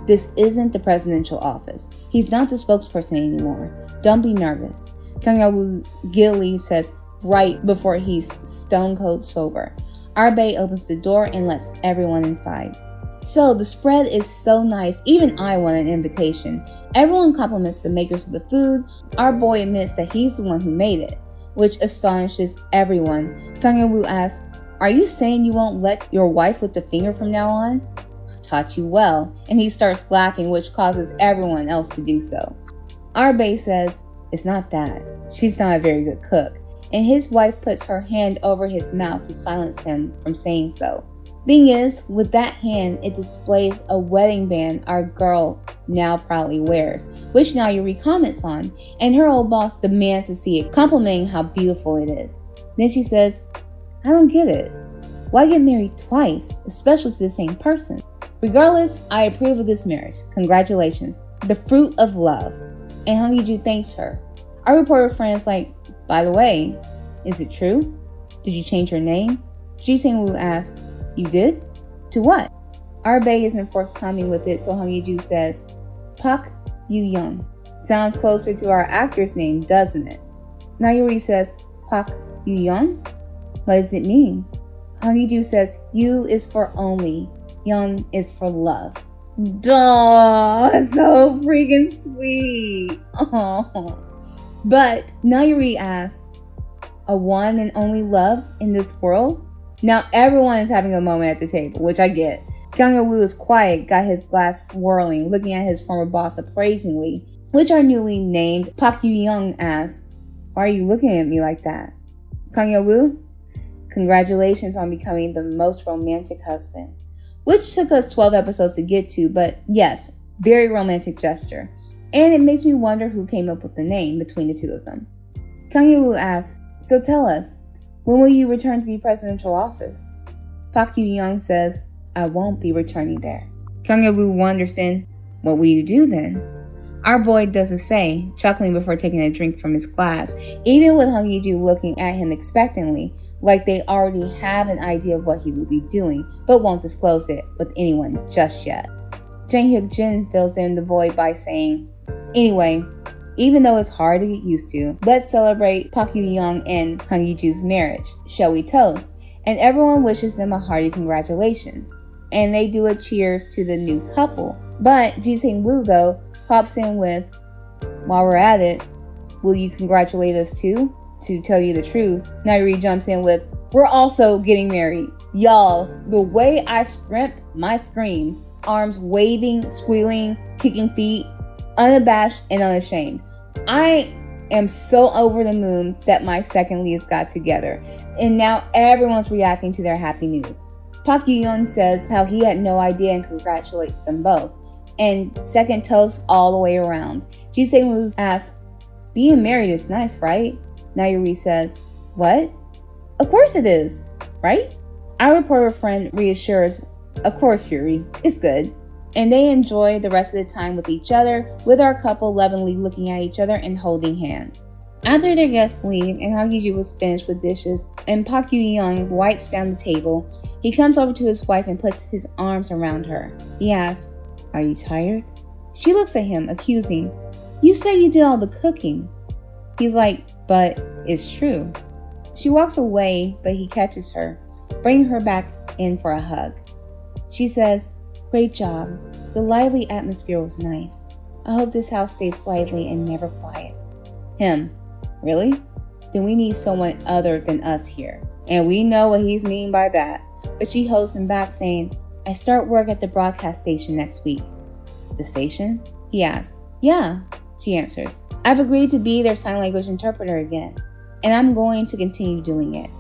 this isn't the presidential office. He's not the spokesperson anymore. Don't be nervous. Kang Young-woo giddily says right before he's stone cold sober. Arbe opens the door and lets everyone inside. So the spread is so nice, even I want an invitation. Everyone compliments the makers of the food. Our boy admits that he's the one who made it, which astonishes everyone. Kang Young-woo asks, are you saying you won't let your wife lift a finger from now on? I've taught you well. And he starts laughing, which causes everyone else to do so. Arbe says, it's not that. She's not a very good cook. And his wife puts her hand over his mouth to silence him from saying so. Thing is, with that hand, it displays a wedding band our girl now proudly wears, which Na-yeon-ri comments on, and her old boss demands to see it, complimenting how beautiful it is. Then she says, I don't get it. Why get married twice, especially to the same person? Regardless, I approve of this marriage. Congratulations. The fruit of love. And Hongyu thanks her. Our reporter friend is like, by the way, is it true? Did you change your name? Ji Sang-woo asks, you did? To what? Arbe isn't forthcoming with it, so Hongyu says, Park Yu-young. Sounds closer to our actor's name, doesn't it? Na-yeon-ri says, Park Yu-young? What does it mean? Hongyu says, Yu is for only, Young is for love. Duh, so freaking sweet. Oh. But Na-yeon-ri asks, a one and only love in this world? Now everyone is having a moment at the table, which I get. Kang Young-woo is quiet, got his glass swirling, looking at his former boss appraisingly, which our newly named Park Yu-young asks, why are you looking at me like that? Kang Young-woo, congratulations on becoming the most romantic husband. Which took us 12 episodes to get to, but yes, very romantic gesture. and it makes me wonder who came up with the name between the two of them. Kang Ye-woo asks, "So tell us, when will you return to the presidential office?" Park Yu-young says, "I won't be returning there." Kang Ye-woo wonders then, "What will you do then?" Our boy doesn't say, chuckling before taking a drink from his glass, even with Hong Ye-ju looking at him expectantly, like they already have an idea of what he will be doing, but won't disclose it with anyone just yet. Jang Hyuk-jin fills in the void by saying, "Anyway, even though it's hard to get used to, let's celebrate Park Yu-young and Hong Ye-ju's marriage. Shall we toast?" And everyone wishes them a hearty congratulations. And they do a cheers to the new couple. But Ji Sang-woo, though, pops in with, "While we're at it, will you congratulate us too?" To tell you the truth, Nairi jumps in with, "We're also getting married." Y'all, the way I scrimped my scream, arms waving, squealing, kicking feet, unabashed and unashamed. I am so over the moon that my second leads got together, and now everyone's reacting to their happy news. Park Yu-young says how he had no idea and congratulates them both. And second toast all the way around. Ji Sang-woo asks, "Being married is nice, right?" Nairi says, "What? Of course it is, right?" Our reporter friend reassures, "Of course, Yuri, it's good." And they enjoy the rest of the time with each other, with our couple lovingly looking at each other and holding hands. After their guests leave and Hong Ye-ju was finished with dishes and Park Yu-young wipes down the table, he comes over to his wife and puts his arms around her. He asks, "Are you tired?" She looks at him, accusing, "You say you did all the cooking." He's like, "But it's true." She walks away, but he catches her, bringing her back in for a hug. She says, "Great job. The lively atmosphere was nice. I hope this house stays lively and never quiet." Him, "Really? Then we need someone other than us here." And we know what he's mean by that. But she holds him back, saying, "I start work at the broadcast station next week." "The station?" he asks. "Yeah," she answers. "I've agreed to be their sign language interpreter again, and I'm going to continue doing it.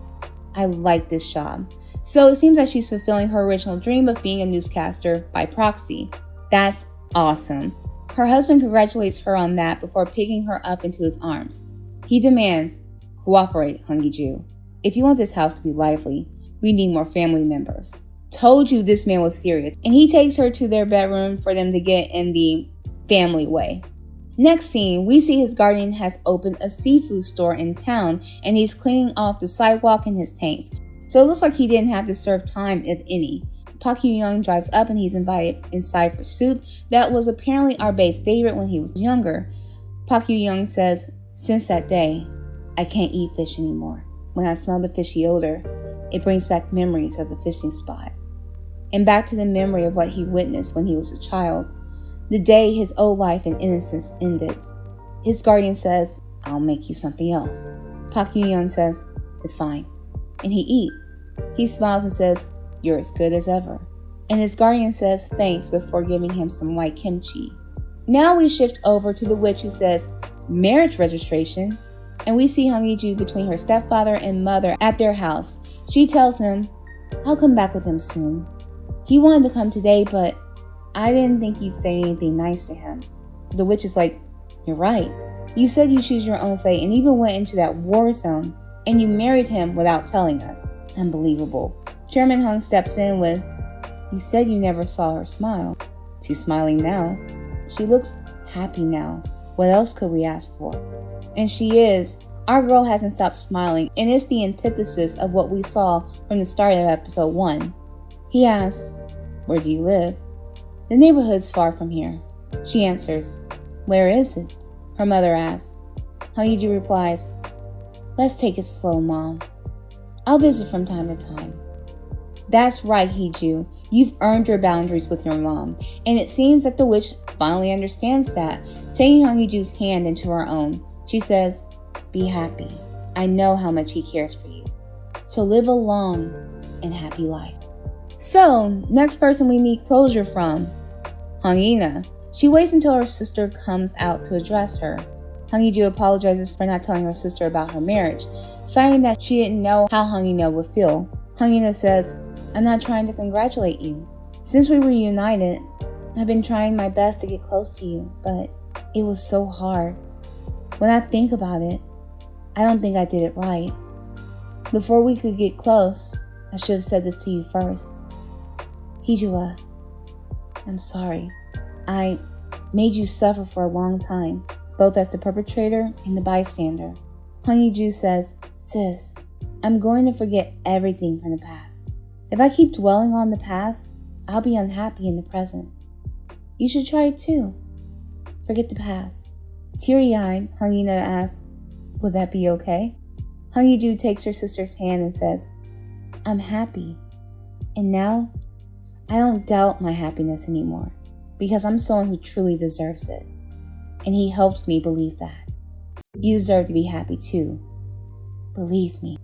I like this job." So it seems like she's fulfilling her original dream of being a newscaster by proxy. That's awesome. Her husband congratulates her on that before picking her up into his arms. He demands, "Cooperate, Hong Ye-ju. If you want this house to be lively, we need more family members." Told you this man was serious. And he takes her to their bedroom for them to get in the family way. Next scene, we see his guardian has opened a seafood store in town and he's cleaning off the sidewalk in his tanks. So it looks like he didn't have to serve time, if any. Park Yu-young drives up and he's invited inside for soup that was apparently our bae's favorite when he was younger. Park Yu-young says, "Since that day, I can't eat fish anymore. When I smell the fishy odor, it brings back memories of the fishing spot." And back to the memory of what he witnessed when he was a child, the day his old life and innocence ended. His guardian says, "I'll make you something else." Park Yu-young says, "It's fine." And he eats. He smiles and says, "You're as good as ever." And his guardian says thanks before giving him some white kimchi. Now we shift over to the witch who says, "Marriage registration." And we see Hong Ye-ju between her stepfather and mother at their house. She tells him, "I'll come back with him soon. He wanted to come today, but I didn't think you'd say anything nice to him." The witch is like, "You're right. You said you choose your own fate and even went into that war zone, and you married him without telling us. Unbelievable." Chairman Hung steps in with, "You said you never saw her smile." She's smiling now. She looks happy now. What else could we ask for? And she is. Our girl hasn't stopped smiling, and it's the antithesis of what we saw from the start of episode 1. He asks, "Where do you live?" "The neighborhood's far from here." She answers, "Where is it?" Her mother asks. Hong Ye-ju replies, "Let's take it slow, Mom. I'll visit from time to time." That's right, Hee-ju. You've earned your boundaries with your mom. And it seems that the witch finally understands that, taking Hong Ye-ju's hand into her own. She says, "Be happy. I know how much he cares for you. So live a long and happy life." So, next person we need closure from, Hong Ina. She waits until her sister comes out to address her. Hong Ye-ju apologizes for not telling her sister about her marriage, citing that she didn't know how Hong Ina would feel. Hong Ina says, "I'm not trying to congratulate you. Since we were reunited, I've been trying my best to get close to you, but It was so hard. When I think about it, I don't think I did it right. Before we could get close, I should have said this to you first. Hee-Juwa, I'm sorry. I made you suffer for a long time, both as the perpetrator and the bystander. Hong Yi-Ju says, sis, I'm going to forget everything from the past. If I keep dwelling on the past, I'll be unhappy in the present. You should try it too. Forget the past. Teary-eyed, Hong Yi-Na asks, would that be okay? Hong Yi-Ju takes her sister's hand and says, I'm happy. And now, I don't doubt my happiness anymore, because I'm someone who truly deserves it. And he helped me believe that. You deserve to be happy too. Believe me.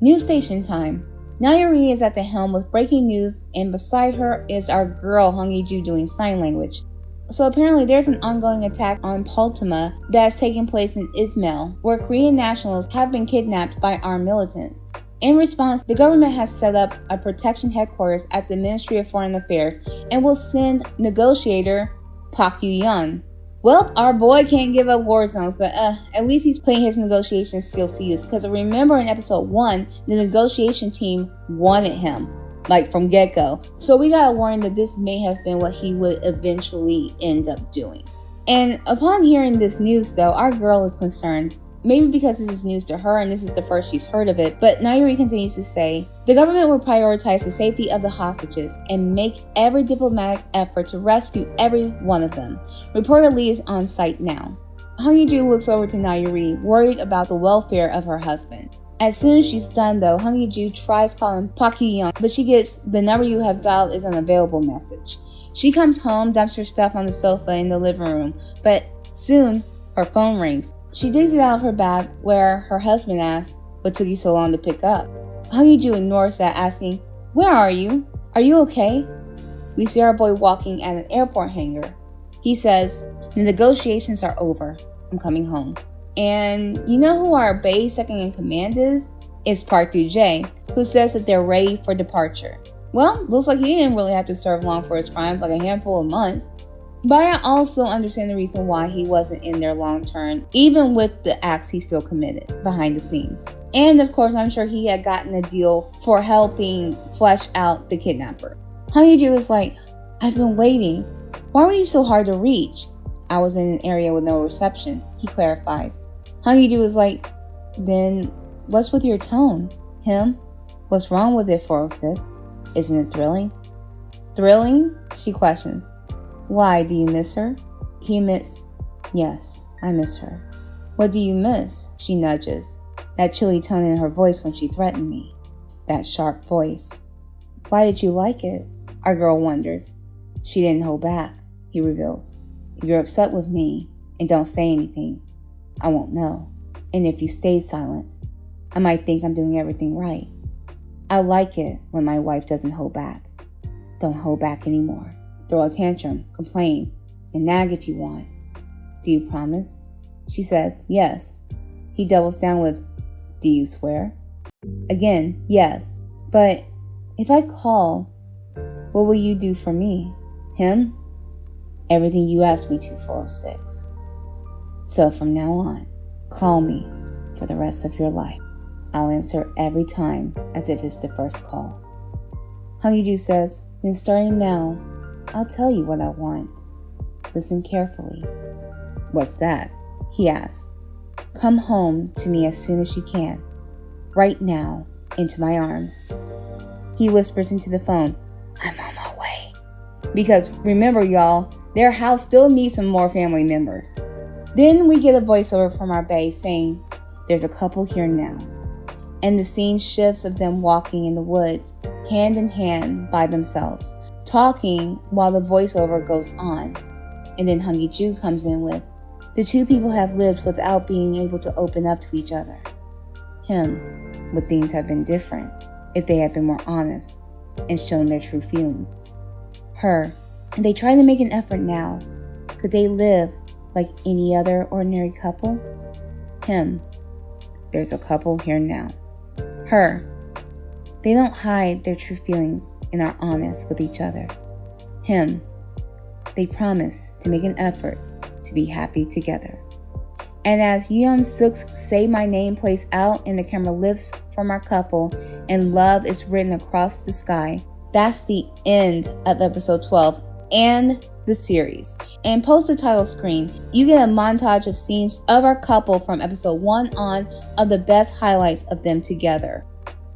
News station time. Nayuri is at the helm with breaking news, and beside her is our girl Hong Yi-Ju doing sign language. So apparently there's an ongoing attack on Poltema that's taking place in Ismail, where Korean nationals have been kidnapped by armed militants. In response, the government has set up a protection headquarters at the Ministry of Foreign Affairs and will send negotiator Park Yu-yeon. Well, our boy can't give up war zones, but at least he's putting his negotiation skills to use. Because remember in episode 1, the negotiation team wanted him, like from get-go. So we got a warning that this may have been what he would eventually end up doing. And upon hearing this news though, our girl is concerned. Maybe because this is news to her and this is the first she's heard of it, but Nayuri continues to say, the government will prioritize the safety of the hostages and make every diplomatic effort to rescue every one of them. Reporter Lee is on site now. Hong Yi-Ju looks over to Nayuri, worried about the welfare of her husband. As soon as she's done though, Hong Yi-Ju tries calling Park Yu-yeon, but she gets the number you have dialed is unavailable message. She comes home, dumps her stuff on the sofa in the living room, but soon her phone rings. She digs it out of her bag where her husband asks, what took you so long to pick up? Hong Yi-Ju ignores that, asking, where are you? Are you okay? We see our boy walking at an airport hangar. He says, the negotiations are over. I'm coming home. And you know who our Bae second in command is? It's Park Do-jae, who says that they're ready for departure. Well, looks like he didn't really have to serve long for his crimes, like a handful of months. But I also understand the reason why he wasn't in there long term, even with the acts he still committed behind the scenes. And of course, I'm sure he had gotten a deal for helping flesh out the kidnapper. Hong Yi-Ju was like, I've been waiting. Why were you so hard to reach? I was in an area with no reception, he clarifies. Hong Yi-Ju was like, then what's with your tone? Him? What's wrong with it, 406? Isn't it thrilling? Thrilling? She questions. Why, do you miss her? He admits, yes, I miss her. What do you miss? She nudges. That chilly tone in her voice when she threatened me. That sharp voice. Why did you like it? Our girl wonders. She didn't hold back, he reveals. If you're upset with me and don't say anything, I won't know. And if you stay silent, I might think I'm doing everything right. I like it when my wife doesn't hold back. Don't hold back anymore. Throw a tantrum, complain, and nag if you want. Do you promise? She says, yes. He doubles down with, do you swear? Again, yes. But if I call, what will you do for me? Him? Everything you asked me to, 406. So from now on, call me for the rest of your life. I'll answer every time as if it's the first call. Hong Yi-Ju says, then starting now, I'll tell you what I want. Listen carefully. What's that? He asks. Come home to me as soon as you can. Right now, into my arms. He whispers into the phone, I'm on my way. Because remember, y'all, their house still needs some more family members. Then we get a voiceover from our bae saying, there's a couple here now. And the scene shifts of them walking in the woods, hand in hand by themselves, talking while the voiceover goes on. And then Hong Yi-Ju comes in with, the two people have lived without being able to open up to each other. Him, would things have been different if they had been more honest and shown their true feelings? Her, and they try to make an effort now. Could they live like any other ordinary couple? Him, there's a couple here now. Her, they don't hide their true feelings and are honest with each other. Him, they promise to make an effort to be happy together. And as Yoon Suk's Say My Name plays out and the camera lifts from our couple and love is written across the sky, that's the end of episode 12 and the series. And post the title screen, you get a montage of scenes of our couple from episode 1 on of the best highlights of them together.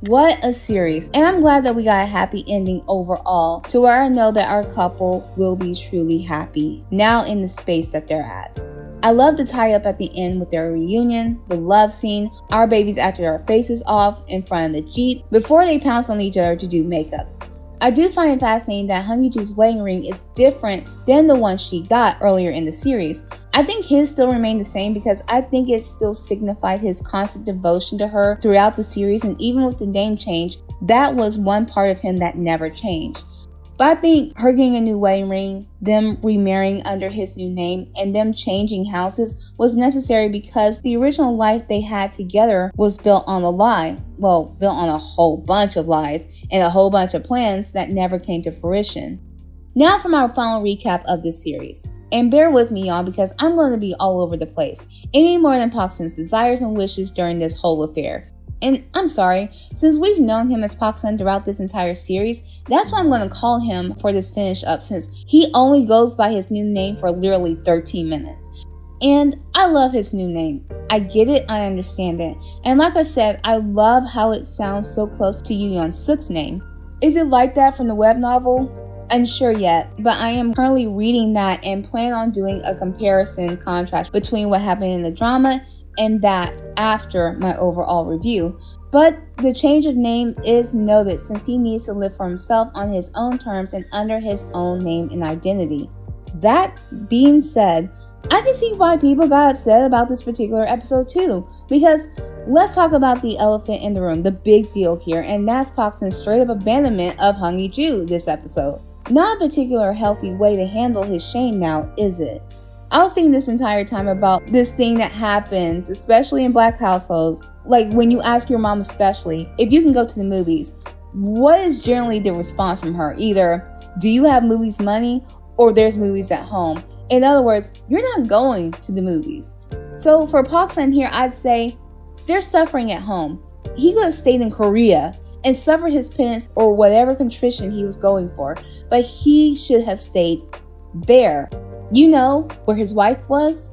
What a series. And I'm glad that we got a happy ending overall, to where I know that our couple will be truly happy now in the space that they're at. I love the tie up at the end with their reunion, the love scene, our babies acted our faces off in front of the Jeep before they pounced on each other to do makeups. I do find it fascinating that Hong Ye-ju's wedding ring is different than the one she got earlier in the series. I think his still remained the same because I think it still signified his constant devotion to her throughout the series, and even with the name change, that was one part of him that never changed. But I think her getting a new wedding ring, them remarrying under his new name, and them changing houses was necessary because the original life they had together was built on a lie. Well, built on a whole bunch of lies and a whole bunch of plans that never came to fruition. Now from our final recap of this series. And bear with me, y'all, because I'm going to be all over the place, any more than Park Sun's desires and wishes during this whole affair. And I'm sorry, since we've known him as Park Sun throughout this entire series, that's what I'm going to call him for this finish up, since he only goes by his new name for literally 13 minutes. And I love his new name. I get it, I understand it. And like I said, I love how it sounds so close to Yoon Suk's name. Is it like that from the web novel? Unsure yet, but I am currently reading that and plan on doing a comparison contrast between what happened in the drama and that after my overall review. But the change of name is noted since he needs to live for himself on his own terms and under his own name and identity. That being said, I can see why people got upset about this particular episode too, because let's talk about the elephant in the room, the big deal here, and that's Park Sun's straight up abandonment of Hong Ye-ju this episode. Not a particular healthy way to handle his shame now, is it? I was thinking this entire time about this thing that happens, especially in Black households. Like when you ask your mom especially, if you can go to the movies, what is generally the response from her? Either, do you have movies money, or there's movies at home? In other words, you're not going to the movies. So for Park Sun here, I'd say they're suffering at home. He could have stayed in Korea and suffered his penance or whatever contrition he was going for, but he should have stayed there. You know, where his wife was?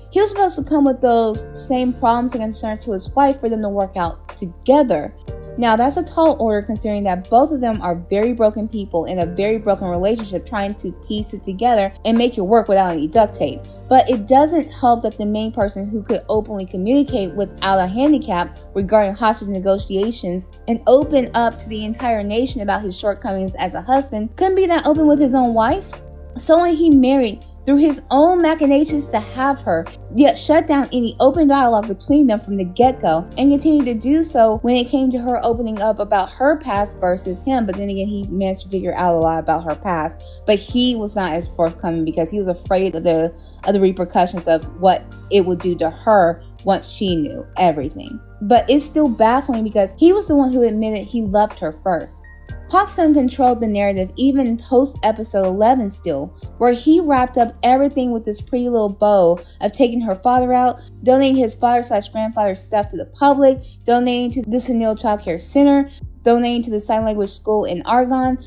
He was supposed to come with those same problems and concerns to his wife for them to work out together. Now, that's a tall order considering that both of them are very broken people in a very broken relationship trying to piece it together and make it work without any duct tape. But it doesn't help that the main person who could openly communicate without a handicap regarding hostage negotiations and open up to the entire nation about his shortcomings as a husband couldn't be that open with his own wife. Someone he married through his own machinations to have her, yet shut down any open dialogue between them from the get-go, and continued to do so when it came to her opening up about her past versus him. But then again, he managed to figure out a lot about her past, but he was not as forthcoming because he was afraid of the repercussions of what it would do to her once she knew everything. But it's still baffling because he was the one who admitted he loved her first. Park Sun controlled the narrative even post-episode 11 still, where he wrapped up everything with this pretty little bow of taking her father out, donating his father/grandfather's stuff to the public, donating to the Sunil Child Care Center, donating to the sign language school in Argonne,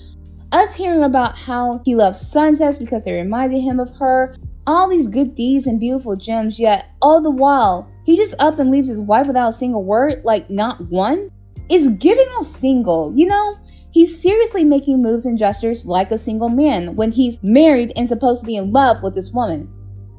us hearing about how he loves sunsets because they reminded him of her, all these good deeds and beautiful gems, yet all the while, he just up and leaves his wife without a single word, like not one? It's giving off single, you know? He's seriously making moves and gestures like a single man when he's married and supposed to be in love with this woman.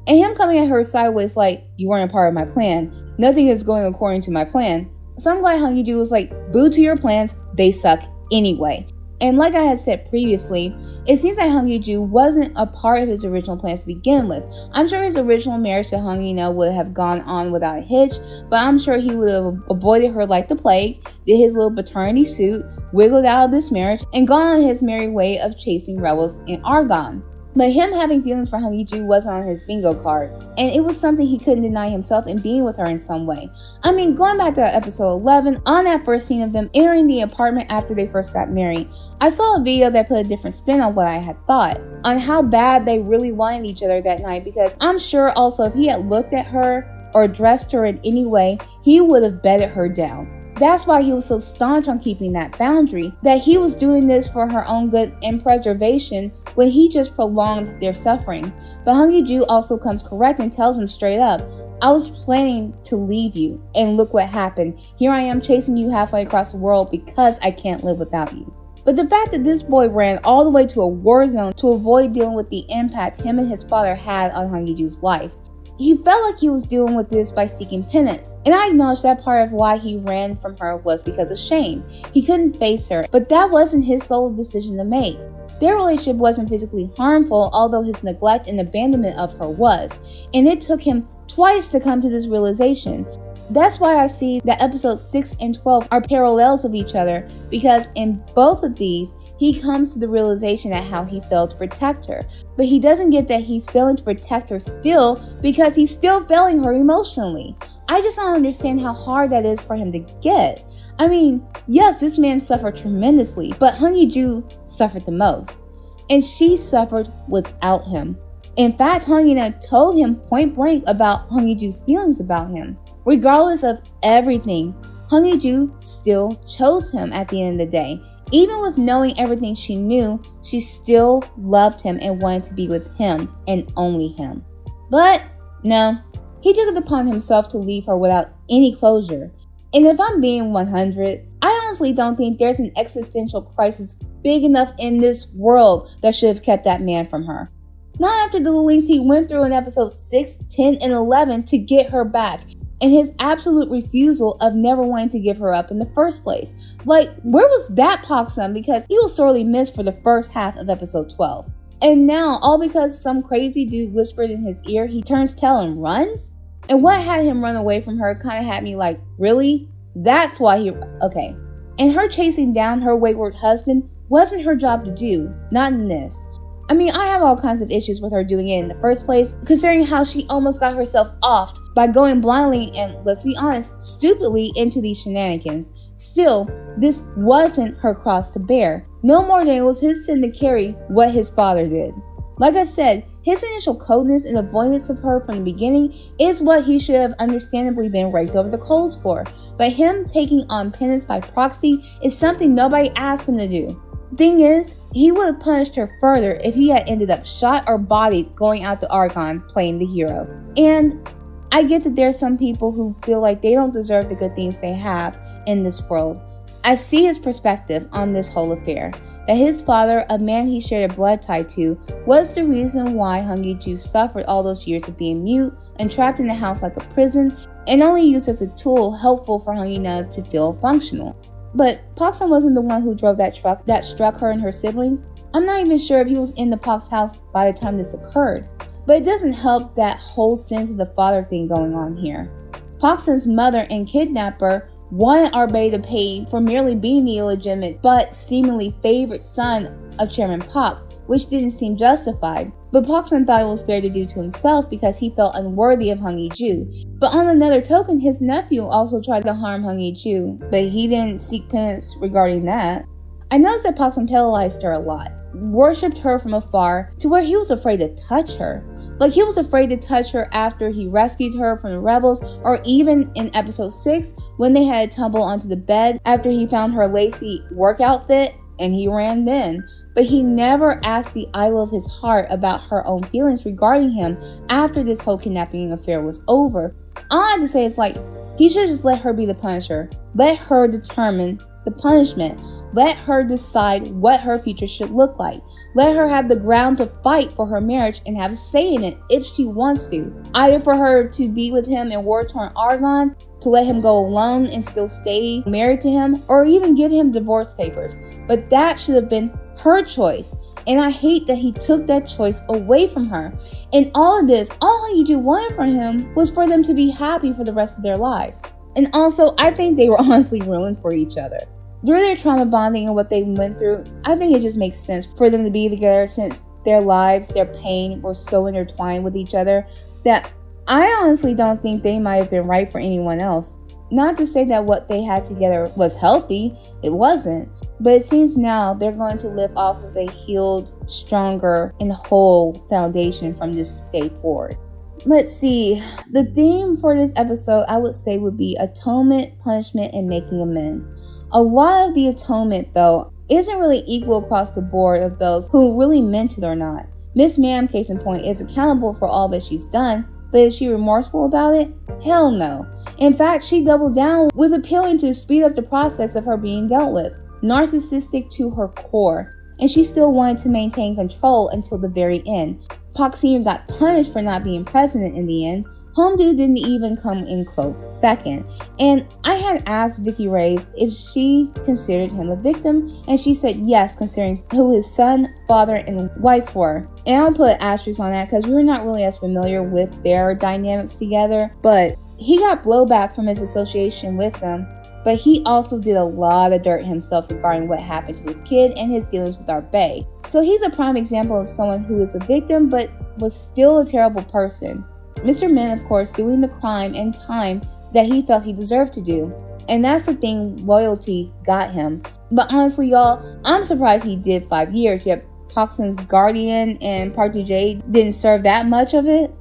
And him coming at her sideways like, you weren't a part of my plan. Nothing is going according to my plan. So I'm glad Hong Ye-ju was like, boo to your plans, they suck anyway. And like I had said previously, it seems like Hong Ye-ju wasn't a part of his original plans to begin with. I'm sure his original marriage to Hong Ye-na would have gone on without a hitch, but I'm sure he would have avoided her like the plague, did his little paternity suit, wiggled out of this marriage, and gone on his merry way of chasing rebels in Argonne. But him having feelings for Hong Ye-ju wasn't on his bingo card, and it was something he couldn't deny himself in being with her in some way. I mean, going back to episode 11, on that first scene of them entering the apartment after they first got married, I saw a video that put a different spin on what I had thought, on how bad they really wanted each other that night, because I'm sure also if he had looked at her or dressed her in any way, he would have bedded her down. That's why he was so staunch on keeping that boundary, that he was doing this for her own good and preservation when he just prolonged their suffering. But Hong Ye-ju also comes correct and tells him straight up, I was planning to leave you, and look what happened. Here I am chasing you halfway across the world because I can't live without you. But the fact that this boy ran all the way to a war zone to avoid dealing with the impact him and his father had on Hong Ye-ju's life, he felt like he was dealing with this by seeking penance, and I acknowledge that part of why he ran from her was because of shame. He couldn't face her, but that wasn't his sole decision to make. Their relationship wasn't physically harmful, although his neglect and abandonment of her was, and it took him twice to come to this realization. That's why I see that episodes 6 and 12 are parallels of each other, because in both of these, he comes to the realization at how he failed to protect her. But he doesn't get that he's failing to protect her still because he's still failing her emotionally. I just don't understand how hard that is for him to get. I mean, yes, this man suffered tremendously, but Hong Ye-ju suffered the most. And she suffered without him. In fact, Hong Ye-na told him point blank about Hong Ye-ju's feelings about him. Regardless of everything, Hong Ye-ju still chose him at the end of the day. Even with knowing everything she knew, she still loved him and wanted to be with him and only him. But no, he took it upon himself to leave her without any closure. And if I'm being 100, I honestly don't think there's an existential crisis big enough in this world that should have kept that man from her. Not after the lengths he went through in episodes 6, 10, and 11 to get her back, and his absolute refusal of never wanting to give her up in the first place. Like, where was that Park Sun? Because he was sorely missed for the first half of episode 12. And now, all because some crazy dude whispered in his ear, he turns tail and runs? And what had him run away from her kind of had me like, really? That's why okay. And her chasing down her wayward husband wasn't her job to do, not in this. I mean, I have all kinds of issues with her doing it in the first place, considering how she almost got herself offed by going blindly and, let's be honest, stupidly into these shenanigans. Still, this wasn't her cross to bear, no more than it was his sin to carry what his father did. Like I said, his initial coldness and avoidance of her from the beginning is what he should have understandably been raked over the coals for, but him taking on penance by proxy is something nobody asked him to do. Thing is, he would have punished her further if he had ended up shot or bodied going out to Argonne playing the hero. And I get that there are some people who feel like they don't deserve the good things they have in this world. I see his perspective on this whole affair, that his father, a man he shared a blood tie to, was the reason why Hong Ye-ju suffered all those years of being mute and trapped in the house like a prison, and only used as a tool helpful for Hong Ye-na to feel functional. But Park Sun wasn't the one who drove that truck that struck her and her siblings. I'm not even sure if he was in the Park's house by the time this occurred. But it doesn't help that whole sense of the father thing going on here. Park Sun's mother and kidnapper wanted Arbay to pay for merely being the illegitimate but seemingly favorite son of Chairman Park, which didn't seem justified. But Park Sun thought it was fair to do to himself because he felt unworthy of Hong Ye-ju. But on another token, his nephew also tried to harm Hong Ye-ju, but he didn't seek penance regarding that. I noticed that Park Sun penalized her a lot, worshipped her from afar to where he was afraid to touch her. Like he was afraid to touch her after he rescued her from the rebels, or even in episode 6 when they had to tumble onto the bed after he found her lacy work outfit and he ran then. But he never asked the idol of his heart about her own feelings regarding him after this whole kidnapping affair was over. All I have to say is like, he should just let her be the punisher. Let her determine the punishment. Let her decide what her future should look like. Let her have the ground to fight for her marriage and have a say in it if she wants to. Either for her to be with him in war-torn Argonne, to let him go alone and still stay married to him, or even give him divorce papers. But that should have been her choice. And I hate that he took that choice away from her. In all of this, all Hong Ye-ju wanted from him was for them to be happy for the rest of their lives. And also, I think they were honestly ruined for each other. through their trauma bonding and what they went through, I think it just makes sense for them to be together since their lives, their pain were so intertwined with each other that I honestly don't think they might have been right for anyone else. Not to say that what they had together was healthy, it wasn't. But it seems now they're going to live off of a healed, stronger, and whole foundation from this day forward. Let's see. The theme for this episode, I would say, would be atonement, punishment, and making amends. A lot of the atonement, though, isn't really equal across the board of those who really meant it or not. Miss Ma'am, case in point, is accountable for all that she's done, but is she remorseful about it? Hell no. In fact, she doubled down with appealing to speed up the process of her being dealt with. Narcissistic to her core, and she still wanted to maintain control until the very end. Pac Sr. got punished for not being president in the end. Home Dude didn't even come in close second. And I had asked Vicky Reyes if she considered him a victim, and she said yes, considering who his son, father, and wife were. And I'll put asterisks on that because we're not really as familiar with their dynamics together, but he got blowback from his association with them. But he also did a lot of dirt himself regarding what happened to his kid and his dealings with our bae. So he's a prime example of someone who is a victim but was still a terrible person. Mr. Min, of course, doing the crime and time that he felt he deserved to do. And that's the thing loyalty got him. But honestly, y'all, I'm surprised he did 5 years, yet Toxin's guardian and Park Doo-jae didn't serve that much of it.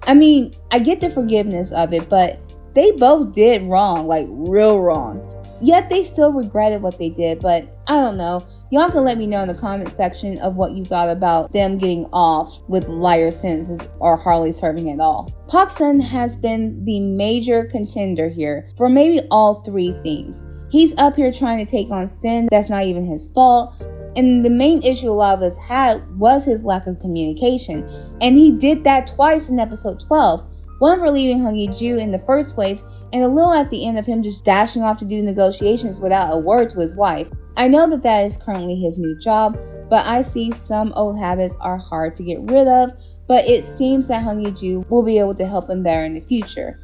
I mean, I get the forgiveness of it, but they both did wrong, like real wrong. Yet they still regretted what they did, but I don't know. Y'all can let me know in the comment section of what you thought about them getting off with lighter sentences or hardly serving at all. Park Sun has been the major contender here for maybe all 3 themes. He's up here trying to take on sin that's not even his fault. And the main issue a lot of us had was his lack of communication. And he did that twice in episode 12. One for leaving Hong Ye-ju in the first place, and a little at the end of him just dashing off to do negotiations without a word to his wife. I know that that is currently his new job, but I see some old habits are hard to get rid of, but it seems that Hong Ye-ju will be able to help him better in the future.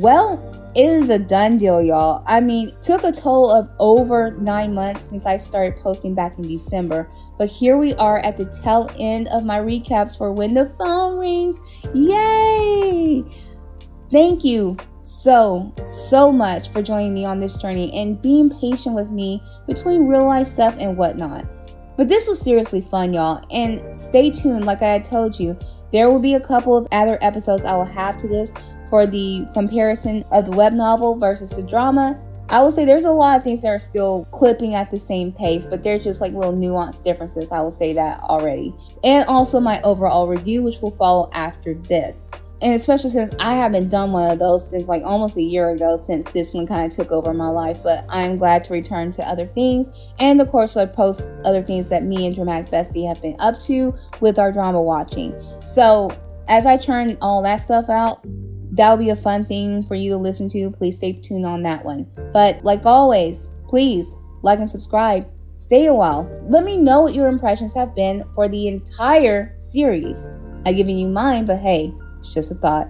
Well, it is a done deal, y'all. I mean, it took a total of over 9 months since I started posting back in December, but here we are at the tail end of my recaps for When the Phone Rings. Yay! Thank you so much for joining me on this journey and being patient with me between real life stuff and whatnot. But this was seriously fun, y'all, and stay tuned. Like I had told you, there will be a couple of other episodes I will have to this for the comparison of the web novel versus the drama. I will say there's a lot of things that are still clipping at the same pace, but there's just like little nuanced differences. I will say that already. And also my overall review, which will follow after this. And especially since I haven't done one of those since like almost a year ago, since this one kind of took over my life. But I'm glad to return to other things. And of course, I post other things that me and Dramatic Bestie have been up to with our drama watching. So as I churn all that stuff out, that'll be a fun thing for you to listen to. Please stay tuned on that one. But like always, please like and subscribe. Stay a while. Let me know what your impressions have been for the entire series. I've given you mine, but hey, it's just a thought.